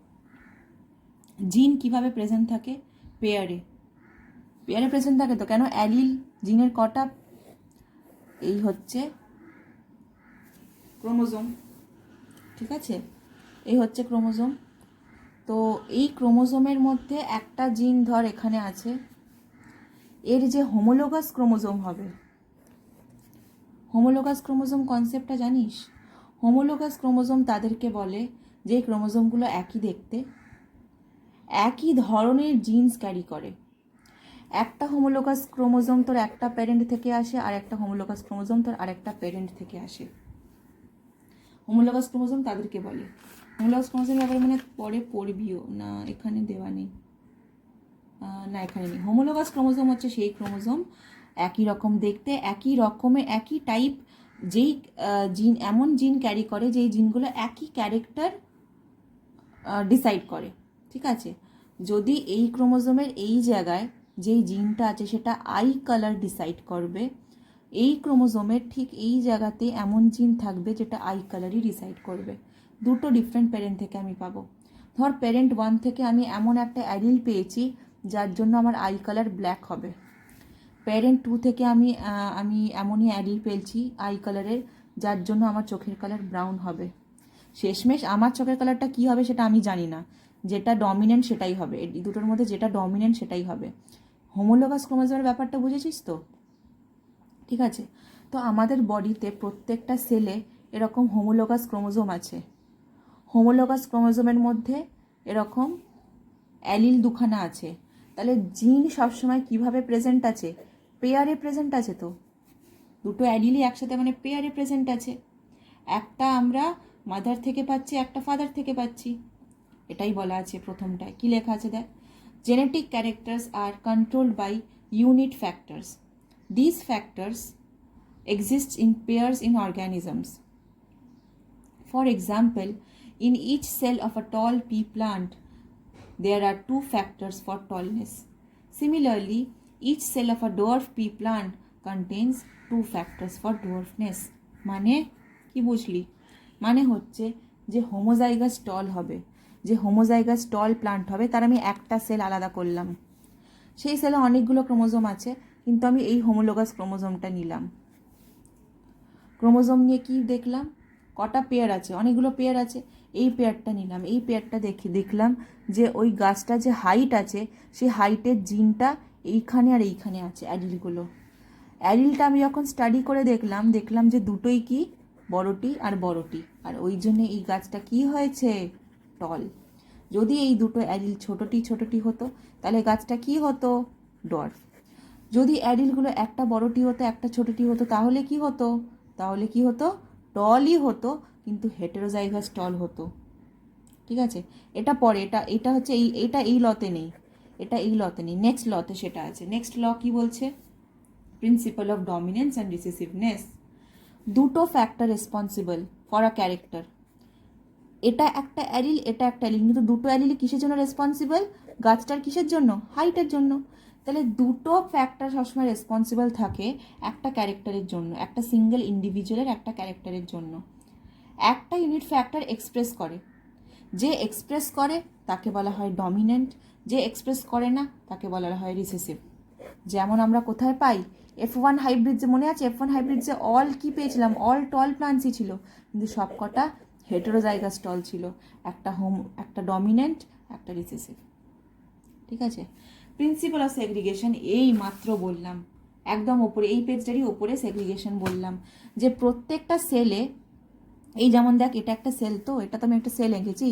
জিন কিভাবে প্রেজেন্ট থাকে? পেয়ারে। পেয়ারে প্রেজেন্ট থাকে তো। কেন? অ্যালিল জিনের কটা? এই হচ্ছে ক্রোমোজোম। ঠিক আছে? এই হচ্ছে ক্রোমোজোম। তো এই ক্রোমোজোমের মধ্যে একটা জিন ধর এখানে আছে, এর যে হোমোলোগাস ক্রোমোজোম হবে। হোমোলোগাস ক্রোমোজোম কনসেপ্টটা জানিস? হোমোলোগাস ক্রোমোজোম তাদেরকে বলে যে ক্রোমোজোমগুলো একই দেখতে, একই ধরনের জিনস ক্যারি করে। একটা হোমোলোগাস ক্রোমোজোম তোর একটা প্যারেন্ট থেকে আসে, আর একটা হোমোলোগাস ক্রোমোজোম তোর আরেকটা প্যারেন্ট থেকে আসে। হোমোলোগাস ক্রোমোজোম তাদেরকে বলে। হোমোলোগাস ক্রোমোজোমের ব্যাপারে মানে পরে পড়বিও না, এখানে দেওয়া নেই, না এখানে নেই। হোমোলোগাস ক্রোমোজোম হচ্ছে সেই ক্রোমোজোম একই রকম দেখতে, একই রকমের, একই টাইপ, যেই জিন, এমন জিন ক্যারি করে যেই জিনগুলো একই ক্যারেক্টার ডিসাইড করে। ঠিক আছে? যদি এই ক্রোমোজোমের এই জায়গায় যেই জিনটা আছে সেটা আই কালার ডিসাইড করবে, এই ক্রোমোজোমের ঠিক এই জায়গাতে এমন জিন থাকবে যেটা আই কালারই ডিসাইড করবে। দুটো ডিফারেন্ট প্যারেন্ট থেকে আমি পাবো। ধর প্যারেন্ট 1 থেকে আমি এমন একটা অ্যালিল পেয়েছি যার জন্য আমার আই কালার ব্ল্যাক হবে। প্যারেন্ট 2 থেকে আমি এমনই অ্যালিল পেয়েছি আই কালারের, যার জন্য আমার চোখের কালার ব্রাউন হবে। শেষমেশ আমার চোখের কালারটা কী হবে সেটা আমি জানি না, যেটা ডমিনেন্ট সেটাই হবে। এই দুটোর মধ্যে যেটা ডমিনেন্ট সেটাই হবে। হোমোলোগাস ক্রোমোজোমের ব্যাপারটা বুঝেছিস তো? ঠিক আছে? তো আমাদের বডিতে প্রত্যেকটা সেলে এরকম হোমোলোগাস ক্রোমোজোম আছে। হোমোলোগাস ক্রোমোজোমের মধ্যে এরকম অ্যালিল দুখানা আছে। তাহলে জিন সবসময় কিভাবে প্রেজেন্ট আছে? পেয়ারে প্রেজেন্ট আছে। তো দুটো অ্যালিলই একসাথে মানে পেয়ারে প্রেজেন্ট আছে। একটা আমরা মাদার থেকে পাচ্ছি, একটা ফাদার থেকে পাচ্ছি। এটাই বলা আছে প্রথমটায়। কি লেখা আছে দেখ? Genetic characters are controlled by unit factors. This factors exist in pairs in organisms. For example, in each cell of a tall pea plant, there are 2 factors for tallness. Similarly, each cell of a dwarf pea plant contains 2 factors for dwarfness. মানে কি বুঝলি? মানে হচ্ছে যে homozygous টল হবে, যে homozygous টল plant হবে, তার আমি একটা সেল আলাদা করলাম। সেই সেলে অনেকগুলো ক্রোমোজোম আছে, কিন্তু আমি এই হোমোলোগাস ক্রোমোজোমটা নিলাম। ক্রোমোজোম নিয়ে কি দেখলাম? কটা পেয়ার আছে? অনেকগুলো পেয়ার আছে। এই পেয়ারটা নিলাম। এই পেয়ারটা দেখলাম যে ওই গাছটা যে হাইট আছে, সেই হাইটের জিনটা এইখানে আর এইখানে আছে, অ্যালিলগুলো। অ্যালিলটা আমি যখন স্টাডি করে দেখলাম যে দুটোই কি? বড়টি আর বড়টি। আর ওই জন্য এই গাছটা কি হয়েছে? টল। যদি এই দুটো অ্যালিল ছোটটি হতো তাহলে গাছটা কি হতো? ডর্ফ। যদি অ্যালিলগুলো একটা বড়টি হতো একটা ছোটটি হতো তাহলে কি হতো? টলই হতো, কিন্তু হেটেরোজাইগাস টল হতো। ঠিক আছে? এটা পরে, এটা হচ্ছে এই লতে নেই, এটা এই লতে নেই, নেক্সট লতে সেটা আছে। নেক্সট ল কি বলছে? Principle of dominance and recessiveness. দুটো factor responsible for a character. এটা একটা অ্যালিল, এটা একটা অ্যালিল, কিন্তু দুটো অ্যালিল কিসের জন্য রেসপন্সিবল? গাছটার কিসের জন্য? হাইটের জন্য। তাহলে দুটো ফ্যাক্টর সবসময় রেসপন্সিবল থাকে একটা ক্যারেক্টারের জন্য, একটা সিঙ্গেল ইন্ডিভিজুয়ালের একটা ক্যারেক্টারের জন্য। একটা ইউনিট ফ্যাক্টর এক্সপ্রেস করে, যে এক্সপ্রেস করে তাকে বলা হয় ডমিনেন্ট, যে এক্সপ্রেস করে না তাকে বলা হয় রিসেসিভ। যেমন আমরা কোথায় পাই? F1 হাইব্রিড, যে মনে আছে F1 হাইব্রিড যে অল কি পেয়েছিলাম? অল টল প্লান্টসই ছিল, কিন্তু সবকটা হেটেরোজাইগাস টল ছিল, একটা ডমিনেন্ট, একটা রিসেসিভ। ঠিক আছে, প্রিন্সিপাল অফ সেগ্রিগেশন এই মাত্র বললাম, একদম ওপরে এই পেজটারই ওপরে সেগ্রিগেশন বললাম, যে প্রত্যেকটা সেলে, এই যেমন দেখ এটা একটা সেল, তো এটা তো আমি একটা সেল এঁকেছি,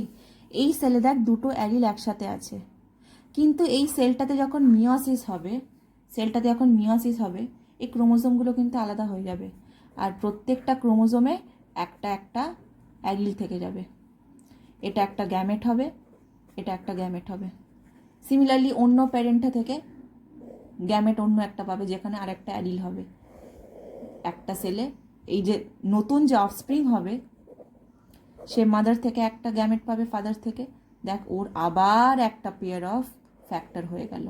এই সেলে দেখ দুটো অ্যালিল একসাথে আছে, কিন্তু এই সেলটাতে যখন মিওসিস হবে এই ক্রোমোজোমগুলো কিন্তু আলাদা হয়ে যাবে, আর প্রত্যেকটা ক্রোমোজোমে একটা একটা অ্যালিল থেকে যাবে। এটা একটা গ্যামেট হবে, এটা একটা গ্যামেট হবে। সিমিলারলি অন্য প্যারেন্টটা থেকে গ্যামেট অন্য একটা পাবে, যেখানে আর একটা অ্যালিল হবে। একটা সেলে এই যে নতুন যে অফস্প্রিং হবে, সে মাদার থেকে একটা গ্যামেট পাবে, ফাদার থেকে, দেখ ওর আবার একটা পেয়ার অফ ফ্যাক্টর হয়ে গেল।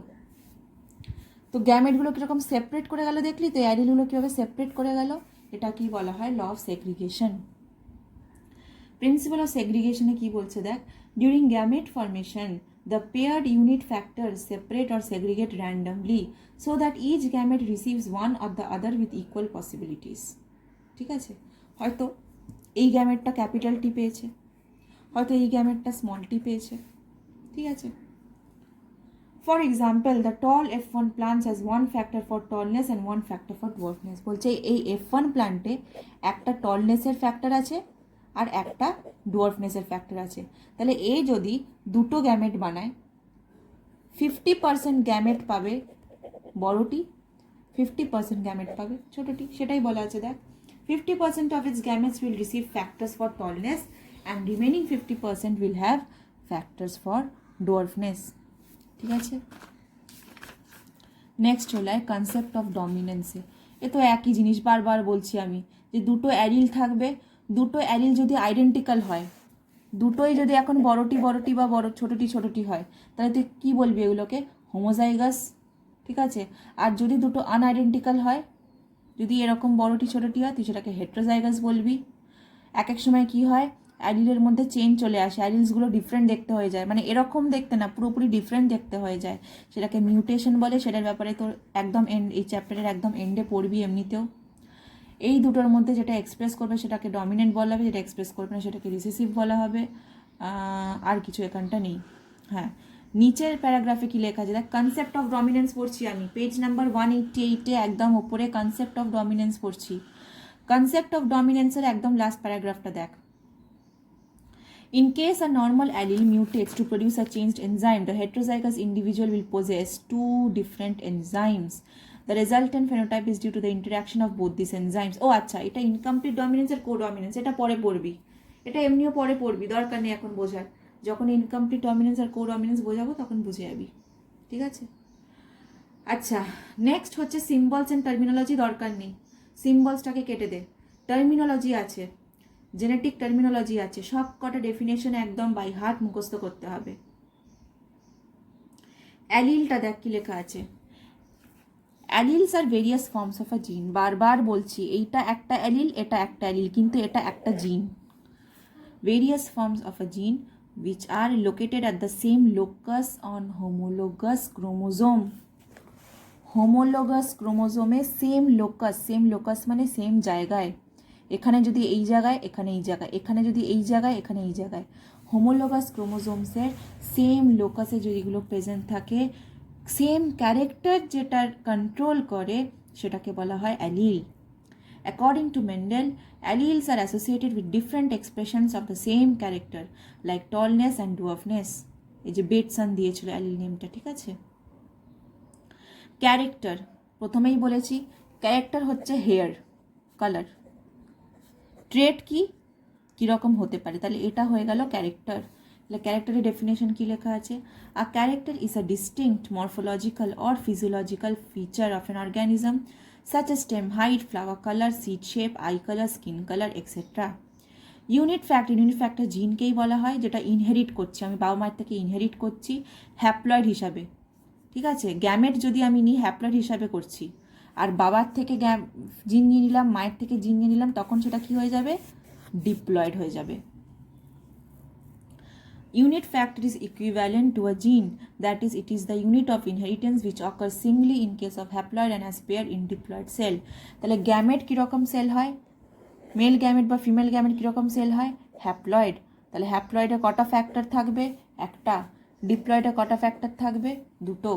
তো গ্যামেটগুলো কীরকম সেপারেট করে গেল দেখলি তো, অ্যালিলগুলো কীভাবে সেপারেট করে গেল, এটা কি বলা হয়? Law of segregation. Principle of সেগ্রিগেশনে কি বলছে দেখ, during gamete formation the paired unit factors separate or segregate randomly so that each gamete receives one or the other with equal possibilities. ঠিক আছে, হয়তো এই গ্যামেটটা ক্যাপিটাল টি পেয়েছে, হয়তো এই গ্যামেটটা স্মল টি পেয়েছে। ঠিক আছে, for example the tall F1 plants has one factor for tallness and one factor for dwarfness। বলছে এই F1 প্ল্যান্টে একটা টলনেসের ফ্যাক্টর আছে আর একটা ডোয়ার্ফনেসের ফ্যাক্টর আছে। তাহলে এ যদি দুটো গ্যামেট বানায়, 50% গ্যামেট পাবে বড়টি, 50% গ্যামেট পাবে ছোটটি। সেটাই বলা আছে দেখ, 50% of its gametes will receive factors for tallness and remaining 50% will have factors for dwarfness। ঠিক আছে, নেক্সট হলো কনসেপ্ট অফ ডমিনেন্সে। এ তো একই জিনিস, বারবার বলছি আমি, যে দুটো অ্যালিল থাকবে, দুটো অ্যালিল যদি আইডেন্টিক্যাল হয়, দুটোই যদি এখন বড়টি বা বড় ছোটটি হয়, তাহলে তুই কী বলবি এগুলোকে? হোমোজাইগাস। ঠিক আছে, আর যদি দুটো আনআইডেন্টিক্যাল হয়, যদি এরকম বড়টি ছোটটি হয়, তুই সেটাকে হেট্রোজাইগাস বলবি। এক এক সময় কি হয়, অ্যালিলের মধ্যে চেঞ্জ চলে আসে, অ্যালিলসগুলো ডিফারেন্ট দেখতে হয়ে যায়, মানে এরকম দেখতে না, পুরোপুরি ডিফারেন্ট দেখতে হয়ে যায়, সেটাকে মিউটেশন বলে। সেটার ব্যাপারে তোর একদম এই চ্যাপ্টারের একদম এন্ডে পড়বি এমনিতেও। এই দুটোর মধ্যে যেটা এক্সপ্রেস করবে সেটাকে ডমিনেন্ট বলা হবে, যেটা এক্সপ্রেস করবে না সেটাকে রিসেসিভ বলা হবে। আর কিছু এখানটা নেই। হ্যাঁ, নিচের প্যারাগ্রাফে কি লেখা আছে দেখ, কনসেপ্ট অফ ডমিনেন্স পড়ছি আমি, পেজ নাম্বার 188-এ একদম ওপরে কনসেপ্ট অফ ডমিনেন্স পড়ছি। কনসেপ্ট অফ ডমিনেন্সের একদম লাস্ট প্যারাগ্রাফটা দেখ। In case a normal allele mutates to produce a changed enzyme, the heterozygous individual will possess two different enzymes. The resultant phenotype is due to the interaction of both these enzymes. ও আচ্ছা, এটা incomplete dominance আর কোডমিনেন্স, এটা পরে পড়বি, এটা এমনিও পরে পড়বি, দরকার নেই এখন বোঝার। যখন ইনকমপ্লিট ডমিনেন্স আর কোডমিনেন্স বোঝাবো তখন বুঝে যাবি। ঠিক আছে, আচ্ছা, নেক্সট হচ্ছে সিম্বলস অ্যান্ড টার্মিনোলজি। দরকার নেই, সিম্বলসটাকে কেটে দে। টার্মিনোলজি আছে, জেনেটিক টার্মিনোলজি আছে, সব কটা ডেফিনেশন একদম বাই হার্ট মুখস্থ করতে হবে। অ্যালিলটা দেখ কি লেখা আছে, অ্যালিলস আর ভেরিয়াস ফর্মস অফ আ জিন। বারবার বলছি, এইটা একটা অ্যালিল, এটা একটা অ্যালিল, কিন্তু এটা একটা জিন। ভেরিয়াস ফর্মস অফ আ জিন which are located at the same locus on homologous chromosome. Homologous ক্রোমোজোমে সেম লোকাস মানে সেম জায়গায়, এখানে যদি এই জায়গায়, এখানে এই জায়গায়, এখানে যদি এই জায়গায়, এখানে এই জায়গায়, হোমোলোগাস ক্রোমোজোমসের সেম লোকাসে যেগুলো প্রেজেন্ট থাকে, সেম ক্যারেক্টার যেটার কন্ট্রোল করে, সেটাকে বলা হয় allele. According to Mendel, alleles are associated with different expressions of the same character, like tallness and dwarfness. এই যে বেটসন দিয়েছিল অ্যালিল নেমটা। ঠিক আছে, ক্যারেক্টার প্রথমেই বলেছি, ক্যারেক্টার হচ্ছে হেয়ার কালার, ট্রেট কি কীরকম হতে পারে, তাহলে এটা হয়ে গেল ক্যারেক্টার। তাহলে ক্যারেক্টারের ডেফিনেশন কি লেখা আছে, আ character is a distinct morphological or physiological feature of an অর্গ্যানিজম such as stem height, flower color, seed shape, eye color, skin color, etc. Unit factor জিনকেই বলা হয়, যেটা ইনহেরিট করছি আমি, বাবা মায়ের থেকে ইনহেরিট করছি হ্যাপ্লয়েড হিসাবে। ঠিক আছে, গ্যামেট যদি আমি নিই হ্যাপ্লয়েড হিসাবে করছি, আর বাবার থেকে জিন নিয়ে নিলাম, মায়ের থেকে জিন নিয়ে নিলাম, তখন সেটা কি হয়ে যাবে, ডিপ্লয়েড হয়ে যাবে। Unit factor is equivalent to a gene, that is, it is the unit of inheritance which occurs singly in case of haploid and has pair in diploid cell. তাহলে গ্যামেট কীরকম সেল হয়, mail gamete বা female gamete কীরকম sell হয়, haploid, তাহলে হ্যাপ্লয়েডে কটা factor থাকবে? একটা। ডিপ্লয়েডে কটা ফ্যাক্টর থাকবে? দুটো।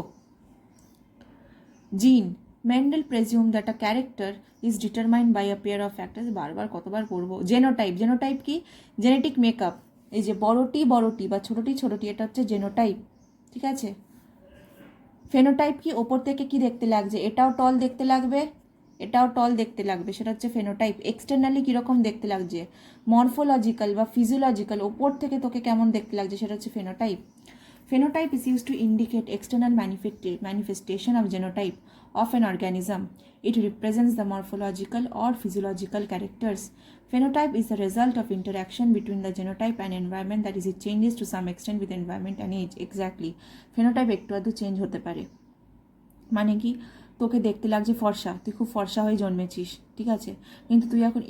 Gene, Mendel presume that a character is determined by a pair of factors. বারবার কতবার পড়বো। জেনোটাইপ, জেনোটাইপ কি? Genetic makeup. এই যে বড়টি বড়টি বা ছোটটি ছোটটি, এটা হচ্ছে জেনোটাইপ, ঠিক আছে। ফেনোটাইপ কি? ওপর থেকে কি দেখতে লাগছে? এটাও টল দেখতে লাগবে, এটাও টল দেখতে লাগবে, সেটা হচ্ছে ফেনোটাইপ। এক্সটার্নালি কীরকম দেখতে লাগছে, মরফোলজিক্যাল বা ফিজিওলজিক্যাল, ওপর থেকে তোকে কেমন দেখতে লাগছে, সেটা হচ্ছে phenotype. Phenotype is used to indicate external manifestation of genotype of an organism. It represents the morphological or physiological characters. Phenotype is the result of interaction between the genotype and environment, that is, it changes to some extent with environment and age. Exactly. Phenotype একটু আধটু change হতে পারে। মানে কি? তোকে দেখতে লাগছে ফর্সা, তুই খুব ফর্সা হয়ে জন্মেছিস, ঠিক আছে, কিন্তু তুই এখন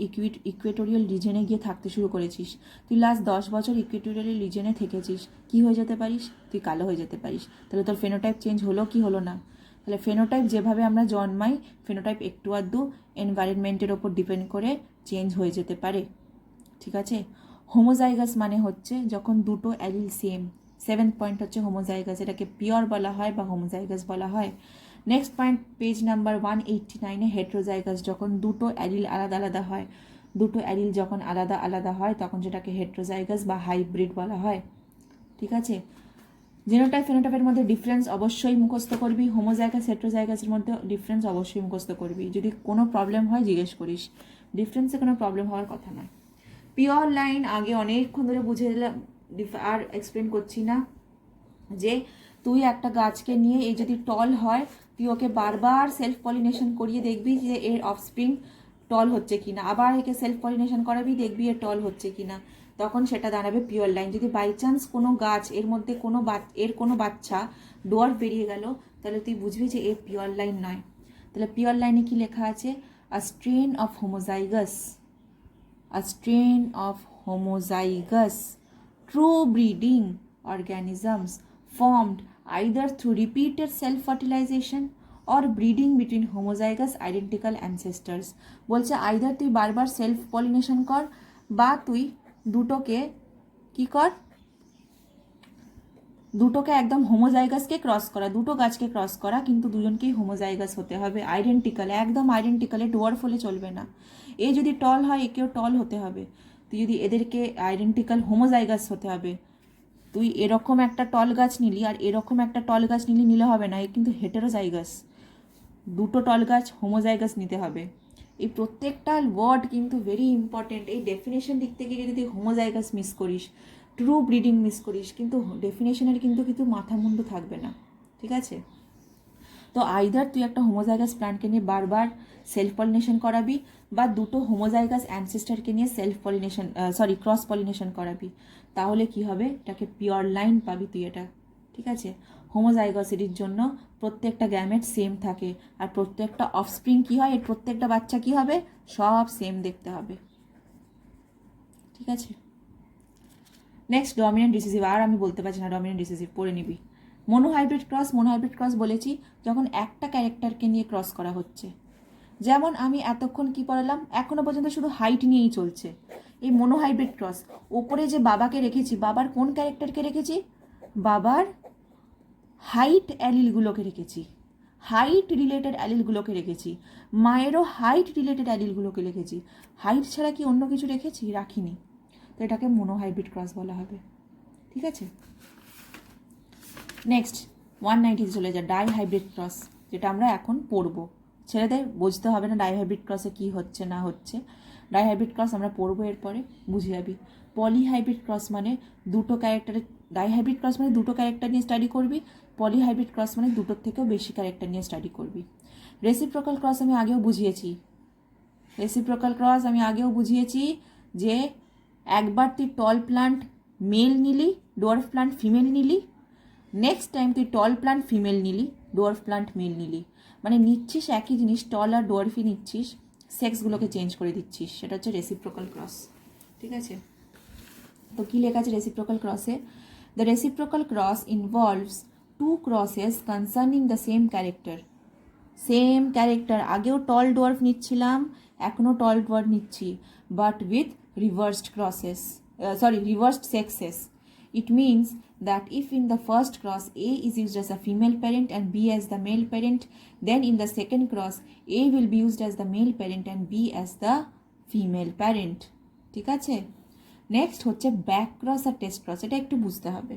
ইকুয়েটোরিয়াল রিজনে গিয়ে থাকতে শুরু করেছিস। তুই লাস্ট 10 বছর ইকুয়েটোরিয়াল রিজনে থেকেছিস, কি হয়ে যেতে পারিস? তুই কালো হয়ে যেতে পারিস। তাহলে তোর ফেনোটাইপ চেঞ্জ হলো কি হলো না? তাহলে ফেনোটাইপ যেভাবে আমরা জন্মাই, ফেনোটাইপ একটু আধটু এনভায়রনমেন্টের ওপর ডিপেন্ড করে চেঞ্জ হয়ে যেতে পারে, ঠিক আছে। হোমোজাইগাস মানে হচ্ছে যখন দুটো অ্যালিল সেম। 7th পয়েন্ট হচ্ছে হোমোজাইগাস, এটাকে পিওর বলা হয় বা হোমোজাইগাস বলা হয়। নেক্সট পয়েন্ট, পেজ নাম্বার 189-এ হেট্রোজাইগাস, যখন দুটো অ্যালিল আলাদা আলাদা হয়। দুটো অ্যালিল যখন আলাদা আলাদা হয় তখন সেটাকে হেট্রোজাইগাস বা হাইব্রিড বলা হয়, ঠিক আছে। জেনোটাইপ ফেনোটাইপের মধ্যে ডিফারেন্স অবশ্যই মুখস্থ করবি। হোমোজাইগাস হেট্রোজাইগাসের মধ্যে ডিফারেন্স অবশ্যই মুখস্থ করবি। যদি কোনো প্রবলেম হয় জিজ্ঞেস করিস, ডিফারেন্সে কোনো প্রবলেম হওয়ার কথা নয়। পিওর লাইন আগে অনেকক্ষণ ধরে বুঝে দিলাম, আর এক্সপ্লেন করছি না। যে তুই একটা গাছকে নিয়ে এই যদি টল হয়, তুই ওকে বারবার সেলফ পলিনেশন করিয়ে দেখবি যে এর অফস্প্রিং টল হচ্ছে কিনা, আবার একে সেলফ পলিনেশন করাবি, দেখবি এর টল হচ্ছে কিনা, তখন সেটা দাঁড়াবে পিওর লাইন। যদি বাই চান্স কোনো গাছ এর মধ্যে কোনো বাচ্চা ডোয়ার্ফ বেরিয়ে গেল, তাহলে তুই বুঝবি যে এর পিওর লাইন নয়। তাহলে পিওর লাইনে কি লেখা আছে? A strain of homozygous, a strain of homozygous true breeding organisms formed either through repeated self-fertilization or breeding between homozygous identical ancestors. বলছে আইদার তুই বারবার সেলফ পলিনেশন কর বা তুই দুটোকে কি কর, দুটোকে একদম হোমোজাইগাসকে ক্রস করা, দুটো গাছকে ক্রস করা, কিন্তু দুজনকেই হোমোজাইগাস হতে হবে, আইডেন্টিক্যাল, একদম আইডেন্টিক্যাল, ডোয়ার্ফ হলে চলবে না। এ যদি টল হয় একেও টল হতে হবে। তুই যদি এদেরকে আইডেন্টিক্যাল হোমোজাইগাস হতে হবে। তুই এরকম একটা টল গাছ নিলি আর এরকম একটা টল গাছ নিলে হবে না, এ কিন্তু হেটেরোজাইগাস। দুটো টল গাছ হোমোজাইগাস নিতে হবে। এই প্রত্যেকটা ওয়ার্ড কিন্তু ভেরি ইম্পর্টেন্ট। এই ডেফিনেশন দিক থেকে যদি তুই হোমোজাইগাস মিস করিস, ট্রু ব্রিডিং মিস করিস, কিন্তু ডেফিনেশনের কিন্তু কিছু মাথা মুন্ডু থাকবে না, ঠিক আছে। তো আইদার তুই একটা হোমোজাইগাস প্ল্যান্টকে নিয়ে বারবার সেলফ পলিনেশন করাবি বা দুটো হোমোজাইগাস অ্যানসেস্টারকে নিয়ে ক্রস পলিনেশন করাবি, তাহলে কি হবে? এটাকে পিওর লাইন পাবি তুই এটা, ঠিক আছে। হোমোজাইগসিটির জন্য প্রত্যেকটা গ্যামেট সেম থাকে আর প্রত্যেকটা অফস্প্রিং কি হয়, এর প্রত্যেকটা বাচ্চা কি হবে, সব সেম দেখতে হবে, ঠিক আছে। Next, dominant recessive. আর আমি বলতে পারছি না, ডমিনেন্ট রিসেসিভ পড়ে নিবি। মোনোহাইব্রিড ক্রস বলেছি যখন একটা ক্যারেক্টারকে নিয়ে ক্রস করা হচ্ছে। যেমন আমি এতক্ষণ কি পড়ালাম, এখনো পর্যন্ত শুধু হাইট নিয়েই চলছে। এই মোনোহাইব্রিড ক্রস, ওপরে যে বাবাকে রেখেছি, বাবার কোন ক্যারেক্টারকে রেখেছি? বাবার হাইট অ্যালিলগুলোকে রেখেছি, হাইট রিলেটেড অ্যালিলগুলোকে রেখেছি। মায়েরও হাইট রিলেটেড অ্যালিলগুলোকে রেখেছি। হাইট ছাড়া কি অন্য কিছু রেখেছি? রাখিনি। তো এটাকে মোনোহাইব্রিড ক্রস বলা হবে, ঠিক আছে। নেক্সট 190 চলে যায়, ডাইহাইব্রিড ক্রস, যেটা আমরা এখন পড়বো। ছেলেদের বুঝতে হবে না ডাইহাইব্রিড ক্রসে কী হচ্ছে না হচ্ছে। ডাইহাইব্রিড ক্রস আমরা পড়বো, এরপরে বুঝে যাবি। পলিহাইব্রিড ক্রস মানে দুটো ক্যারেক্টারের, ডাইহাইব্রিড ক্রস মানে দুটো ক্যারেক্টার নিয়ে স্টাডি করবি, পলিহাইব্রিড ক্রস মানে দুটোর থেকেও বেশি ক্যারেক্টার নিয়ে স্টাডি করবি। রেসিপ্রোকাল ক্রস আমি আগেও বুঝিয়েছি, যে একবার তুই টল প্লান্ট মেল নিলি, ডোয়ার্ফ প্লান্ট ফিমেল নিলি, নেক্সট টাইম তুই টল প্লান্ট ফিমেল নিলি, ডোয়ার্ফ প্লান্ট মেল নিলি, মানে নিচ্ছিস একই জিনিস, টল আর ডোয়ার্ফই নিচ্ছিস, সেক্সগুলোকে চেঞ্জ করে দিচ্ছিস, সেটা হচ্ছে রেসিপ্রোকাল ক্রস, ঠিক আছে। তো কী লেখা আছে রেসিপ্রোকাল ক্রসে? The reciprocal cross involves two crosses concerning the same character. আগেও টল ডোয়ার্ফ নিচ্ছিলাম, এখনও টল ডোয়ার্ফ নিচ্ছি, but with reversed crosses, reversed sexes. It means that if in the first cross A is used as a female parent and B as the male parent, then in the second cross A will be used as the male parent and B as the female parent. ঠিক আছে? Next হচ্ছে back cross আর test cross, এটা একটু বুঝতে হবে।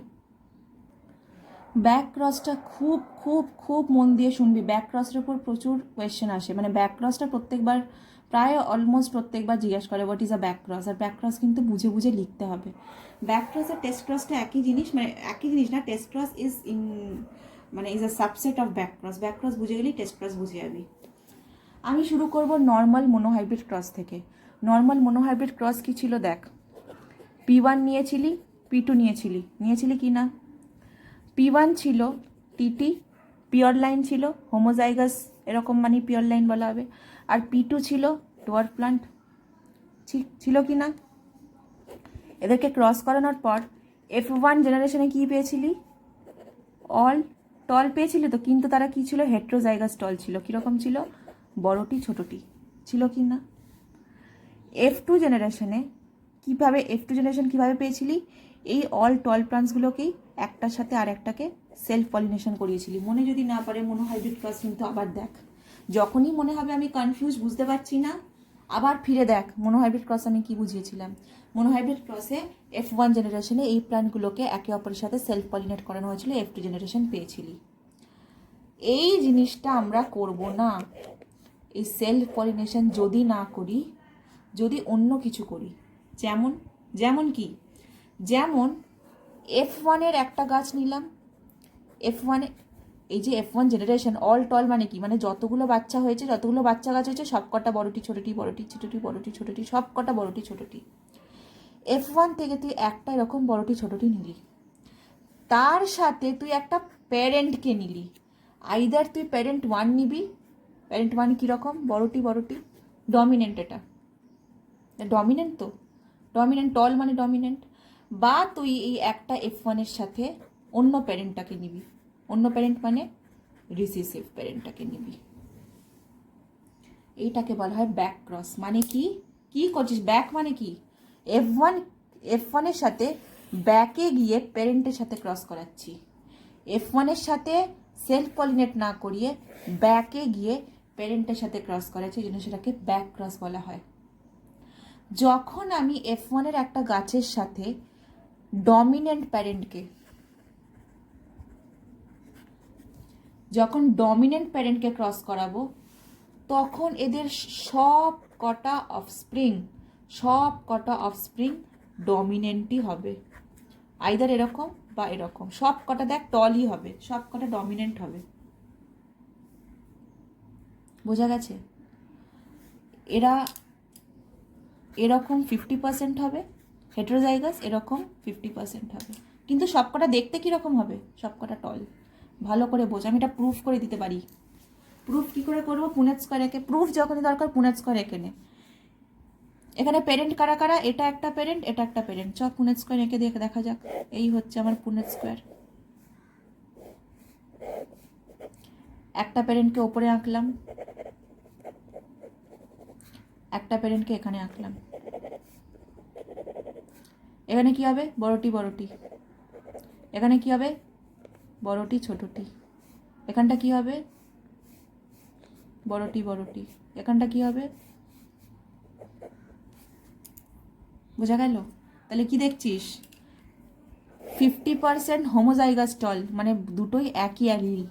Back ক্রসটা খুব খুব খুব মন দিয়ে শুনবি, ব্যাক ক্রসের উপর প্রচুর কোয়েশ্চেন আসে, মানে ব্যাক ক্রসটা প্রত্যেকবার প্রায় অলমোস্ট প্রত্যেকবার জিজ্ঞেস করে what is a back cross, আর ব্যাক ক্রস কিন্তু বুঝে বুঝে লিখতে হবে। ব্যাক ক্রস আর টেস্ট ক্রসটা একই জিনিস, মানে একই জিনিস না, test cross is is a subset of back cross. Back cross বুঝে গেলেই টেস্ট ক্রস বুঝে যাবি। আমি শুরু করব নর্মাল মোনোহাইব্রিড ক্রস থেকে। নর্মাল মোনোহাইব্রিড ক্রস কি ছিল দেখ, P1 নিয়েছিলি, P2 নিয়েছিলি কি না? P1 ছিল টিটি, পিওর লাইন ছিল, হোমোজাইগাস এরকম মানে পিওর লাইন বলা হবে, আর P2 ছিল ডোয়ার্ফ প্লান্ট, ছিল কি না? এদেরকে ক্রস করানোর পর F1 জেনারেশনে কি পেয়েছিলি? অল টল পেয়েছিলি তো, কিন্তু তারা কি ছিল? হেট্রোজাইগাস টল ছিল। কীরকম ছিল? বড়টি ছোটটি ছিল কি না? F2 জেনারেশনে কীভাবে পেয়েছিলি? এই অল টল প্লান্টসগুলোকেই একটার সাথে আর একটাকে সেলফ পলিনেশন করিয়েছিলি। মনে যদি না পারে মোনোহাইব্রিড ক্রস কিন্তু আবার দেখ, যখনই মনে হবে আমি কনফিউজ বুঝতে পারছি না, আবার ফিরে দেখ মোনোহাইব্রিড ক্রস আমি কি বুঝিয়েছিলাম। মোনোহাইব্রিড ক্রসে F1 জেনারেশনে এই প্লান্টগুলোকে একে অপরের সাথে সেলফ পলিনেট করানো হয়েছিল, F2 জেনারেশন পেয়েছিলি। এই জিনিসটা আমরা করব না। এই সেলফ পলিনেশন যদি না করি, যদি অন্য কিছু করি, যেমন কি, যেমন F1 একটা গাছ নিলাম, F1 এই যে F1 জেনারেশন অল টল মানে কি, মানে যতগুলো বাচ্চা গাছ হয়েছে সব কটা বড়টি ছোটটি সব কটা বড়টি ছোটটি। F1 থেকে তুই একটা এরকম বড়টি ছোটটি নিলি, তার সাথে তুই একটা প্যারেন্টকে নিলি। আইদার তুই প্যারেন্ট 1 নিবি, প্যারেন্ট 1 কীরকম? বড়টি ডমিনেন্ট, এটা ডমিনেন্ট তো, ডমিনেন্ট টল মানে ডমিনেন্ট। বা তুই এই একটা F1 সাথে অন্য প্যারেন্টটাকে নিবি, অন্য প্যারেন্ট মানে রিসিসিভ প্যারেন্টটাকে নিবি। এইটাকে বলা হয় ব্যাক ক্রস। মানে কি করছিস? ব্যাক মানে কি? F1 সাথে ব্যাকে গিয়ে প্যারেন্টের সাথে ক্রস করাচ্ছি। F1 সাথে সেলফ পলিনেট না করিয়ে ব্যাকে গিয়ে প্যারেন্টের সাথে ক্রস করাচ্ছি, এই জন্য সেটাকে ব্যাক ক্রস বলা হয়। যখন আমি F1 একটা গাছের সাথে ডমিনেন্ট প্যারেন্টকে ক্রস করাবো, তখন এদের সব কটা অফস্প্রিং ডমিনেন্টই হবে। আইদার এরকম বা এরকম, সব কটা দেখ টলই হবে, সব কটা ডমিনেন্ট হবে। বোঝা গেছে? এরা এরকম 50% হবে হেটেরোজাইগাস, এরকম 50% হবে, কিন্তু সবকটা দেখতে কীরকম হবে? সবকটা টল। ভালো করে বোঝ, আমি এটা প্রুফ করে দিতে পারি। প্রুফ কী করে করবো? পুনেট স্কোয়ার একে, প্রুফ যখনই দরকার পুনেট স্কোয়ার একে নে। এখানে প্যারেন্ট কারা কারা? এটা একটা প্যারেন্ট, এটা একটা প্যারেন্ট, চ পুনেট স্কোয়ার একে দেখা যাক। এই হচ্ছে আমার পুনেট স্কোয়ার। একটা প্যারেন্টকে ওপরে আঁকলাম, একটা প্যারেন্টকে এখানে আঁকলাম। এখানে কি হবে? বড়টি। এখানে কি হবে? বড়টি ছোটটি। এখানটা কি হবে? বড়টি। এখানটা কি হবে? বোঝা গেল? তাহলে কি দেখছিস? 50% হোমোজাইগাস টল, মানে দুটোই একই অ্যালিল।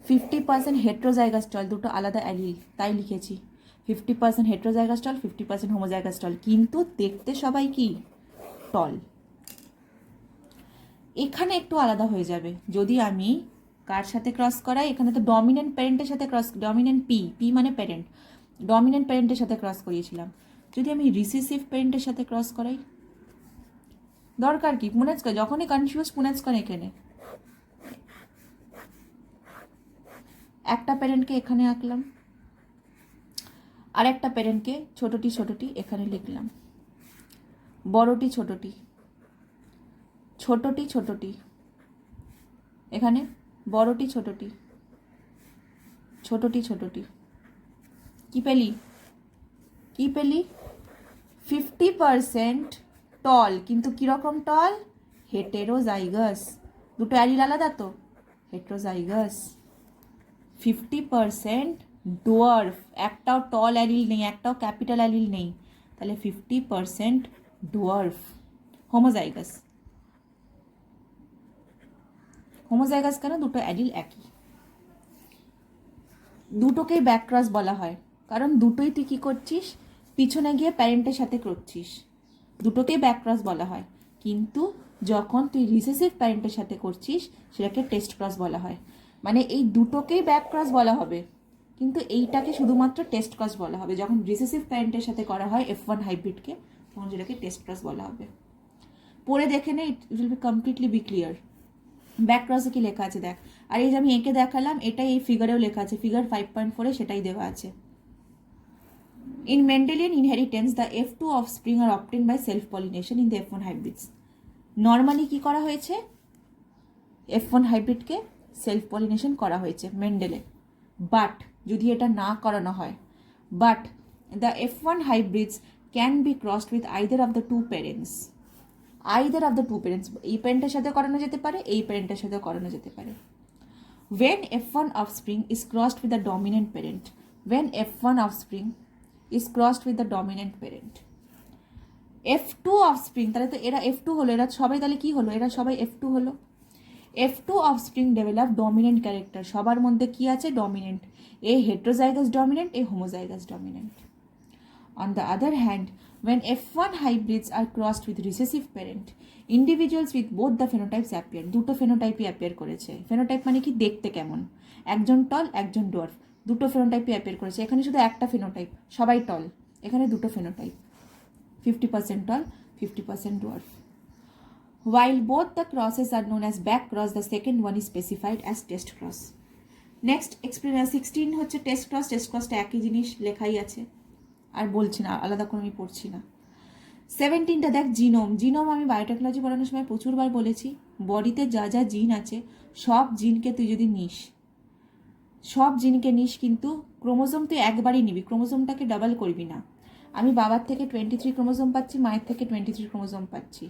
50% হেট্রোজাইগাস টল, দুটো আলাদা অ্যালিল, তাই লিখেছি 50% হেট্রোজাইগাস টল, 50% হোমোজাইগাস টল, কিন্তু দেখতে সবাই কি? টল। এখানে একটু আলাদা হয়ে যাবে যদি আমি কার সাথে ক্রস করাই। এখানে তো ডমিনেন্ট প্যারেন্টের সাথে ডমিনেন্ট পি মানে প্যারেন্ট, ডমিনেন্ট প্যারেন্টের সাথে ক্রস করিয়েছিলাম। যদি আমি রিসিসিভ প্যারেন্টের সাথে ক্রস করাই, দরকার কি? পুনেট স্কয়ার, যখনই কনফিউজ পুনেট স্কয়ার এখানে একটা প্যারেন্টকে এখানে আঁকলাম, আর একটা প্যারেন্টকে ছোটটি এখানে লিখলাম। বড়টি ছোটটি এখানে, বড়টি ছোটটি কি পেলি? 50% টল, কিন্তু কিরকম টল? হেটেরোজাইগাস। দুটো অ্যালিল আলাদা তো, হেটেরোজাইগাস। 50% ডোয়ার্ফ, একটাও টল অ্যালিল নেই, একটাও ক্যাপিটাল অ্যালিল নেই, তাহলে 50% ডোয়ার্ফ। হোমোজাইগাস। হোমোজাইগাস কেন? দুটো অ্যালিল একই। দুটোকেই ব্যাকক্রস বলা হয়, কারণ দুটোই তুই কী করছিস, পিছনে গিয়ে প্যারেন্টের সাথে করছিস, দুটোকেই ব্যাকক্রস বলা হয়। কিন্তু যখন তুই রিসেসিভ প্যারেন্টের সাথে করছিস সেটাকে টেস্ট ক্রস বলা হয়। মানে এই দুটোকেই ব্যাকক্রস বলা হবে, কিন্তু এইটাকে শুধুমাত্র টেস্ট ক্রস বলা হবে। যখন রিসেসিভ প্যারেন্টের সাথে করা হয় F1 হাইব্রিডকে, তখন যেটাকে টেস্ট ক্রস বলা হবে। পড়ে দেখে নে, it will be completely be clear. ব্যাকক্রসে কি লেখা আছে দেখ। আর এই যে আমি এঁকে দেখালাম, এটাই এই ফিগারেও লেখা আছে, ফিগার 5.4-এ সেটাই দেওয়া আছে। In Mendelian inheritance, the F2 offspring are obtained by self-pollination in the F1 hybrids. Normally কি করা হয়েছে? F1 হাইব্রিডকে সেলফ পলিনেশন করা হয়েছে মেন্ডেলে। বাট যদি এটা না করানো হয়, but the F1 hybrids can be crossed with either of the two parents. Either of the two parents, এই প্যারেন্টের সাথে করানো যেতে পারে, এই প্যারেন্টের সাথে করানো যেতে পারে। When F1 offspring is crossed with the dominant parent, when F1 offspring is crossed with the dominant parent, F2 offspring, তাহলে তো এরা F2 হলো, এরা সবাই তাহলে কি হলো? এরা সবাই F2 হলো। F2 offspring develop dominant character, সবার মধ্যে কি আছে? Dominant. A heterozygous dominant, A homozygous dominant. On the other hand, when F1 hybrids are crossed with recessive parent, individuals with both the phenotypes appear. দুটো ফেনোটাইপই appear করেছে। Phenotype মানে কি? দেখতে কেমন। একজন টল, একজন ডোয়ার্ফ, দুটো ফেনোটাইপই অ্যাপিয়ার করেছে। এখানে শুধু একটা ফেনোটাইপ, সবাই টল। এখানে দুটো phenotype, 50% tall, 50% dwarf. While both the crosses are known as back cross, the second one is specified as test cross. Next, 16 হচ্ছে টেস্ট ক্রস। টেস্ট ক্রসটা একই জিনিস লেখাই আছে, আর বলছি না, আলাদা করে আমি পড়ছি না। 17টা দেখ, জিনোম। জিনোম আমি বায়োটেকনোলজি পড়ানোর সময় প্রচুরবার বলেছি, বডিতে যা যা জিন আছে সব জিনকে তুই যদি নিস, সব জিনকে নিস, কিন্তু ক্রোমোজোম তুই একবারই নিবি, ক্রোমোজোমটাকে ডাবল করবি না। আমি বাবার থেকে 23 ক্রোমোজোম পাচ্ছি, মায়ের থেকে 23 ক্রোমোজোম পাচ্ছি,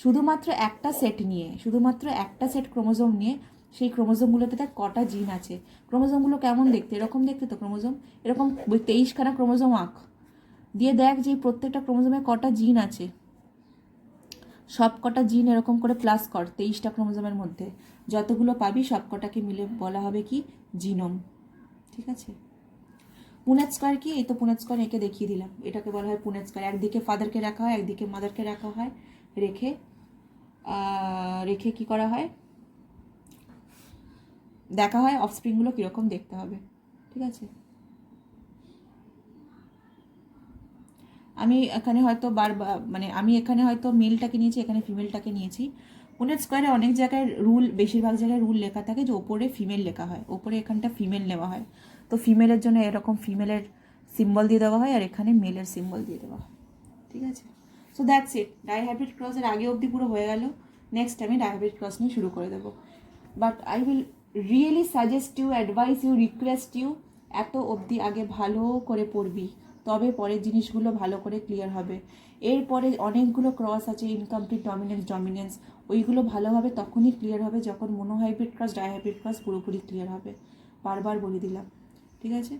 শুধুমাত্র একটা সেট নিয়ে, শুধুমাত্র একটা সেট ক্রোমোজোম নিয়ে। সেই ক্রোমোজোমগুলোতে দেখ কটা জিন আছে। ক্রোমোজোমগুলো কেমন দেখতে? এরকম দেখতে তো ক্রোমোজোম, এরকম 23খানা ক্রোমোজোম আঁক, দিয়ে দেখ যে প্রত্যেকটা ক্রোমোজোমে কটা জিন আছে। সব কটা জিন এরকম করে প্লাস কর 23টা ক্রোমোজোমের মধ্যে, যতগুলো পাবি সব কটাকে মিলে বলা হবে কি? জিনোম। ঠিক আছে? পুনেট স্কোয়ার কি? এই তো পুনেট স্কোয়ার এঁকে দেখিয়ে দিলাম, এটাকে বলা হয় পুনেট স্কোয়ার। একদিকে ফাদারকে রাখা হয়, একদিকে মাদারকে রাখা হয়, রেখে রেখে কি করা হয়? দেখা হয় অফস্প্রিংগুলো কীরকম দেখতে হবে। ঠিক আছে? আমি এখানে হয়তো মানে আমি এখানে হয়তো মেলটাকে নিয়েছি, এখানে ফিমেলটাকে নিয়েছি। পুনেট স্কোয়ারে অনেক জায়গায় রুল, বেশিরভাগ জায়গায় রুল লেখা থাকে যে ওপরে ফিমেল লেখা হয়, ওপরে এখানটা ফিমেল নেওয়া হয়। তো ফিমেলের জন্য এরকম ফিমেলের সিম্বল দিয়ে দেওয়া হয়, আর এখানে মেলের সিম্বল দিয়ে দেওয়া হয়। ঠিক আছে? So that's it. ডাইহাইব্রিড ক্রসের আগে অবধি পুরো হয়ে গেল। নেক্সট আমি ডাইহাইব্রিড ক্রস নিয়ে শুরু করে দেবো। But I will really suggest you, advice you, request you, এত অবধি আগে ভালো করে পড়বি, তবে পরের জিনিসগুলো ভালো করে ক্লিয়ার হবে। এরপরে অনেকগুলো ক্রস আছে, ইনকমপ্লিট ডমিনেন্স, ওইগুলো ভালোভাবে তখনই ক্লিয়ার হবে যখন মোনোহাইব্রিড ক্রস, ডাইহাইব্রিড ক্রস পুরোপুরি ক্লিয়ার হবে। বারবার বলে দিলাম। ঠিক আছে?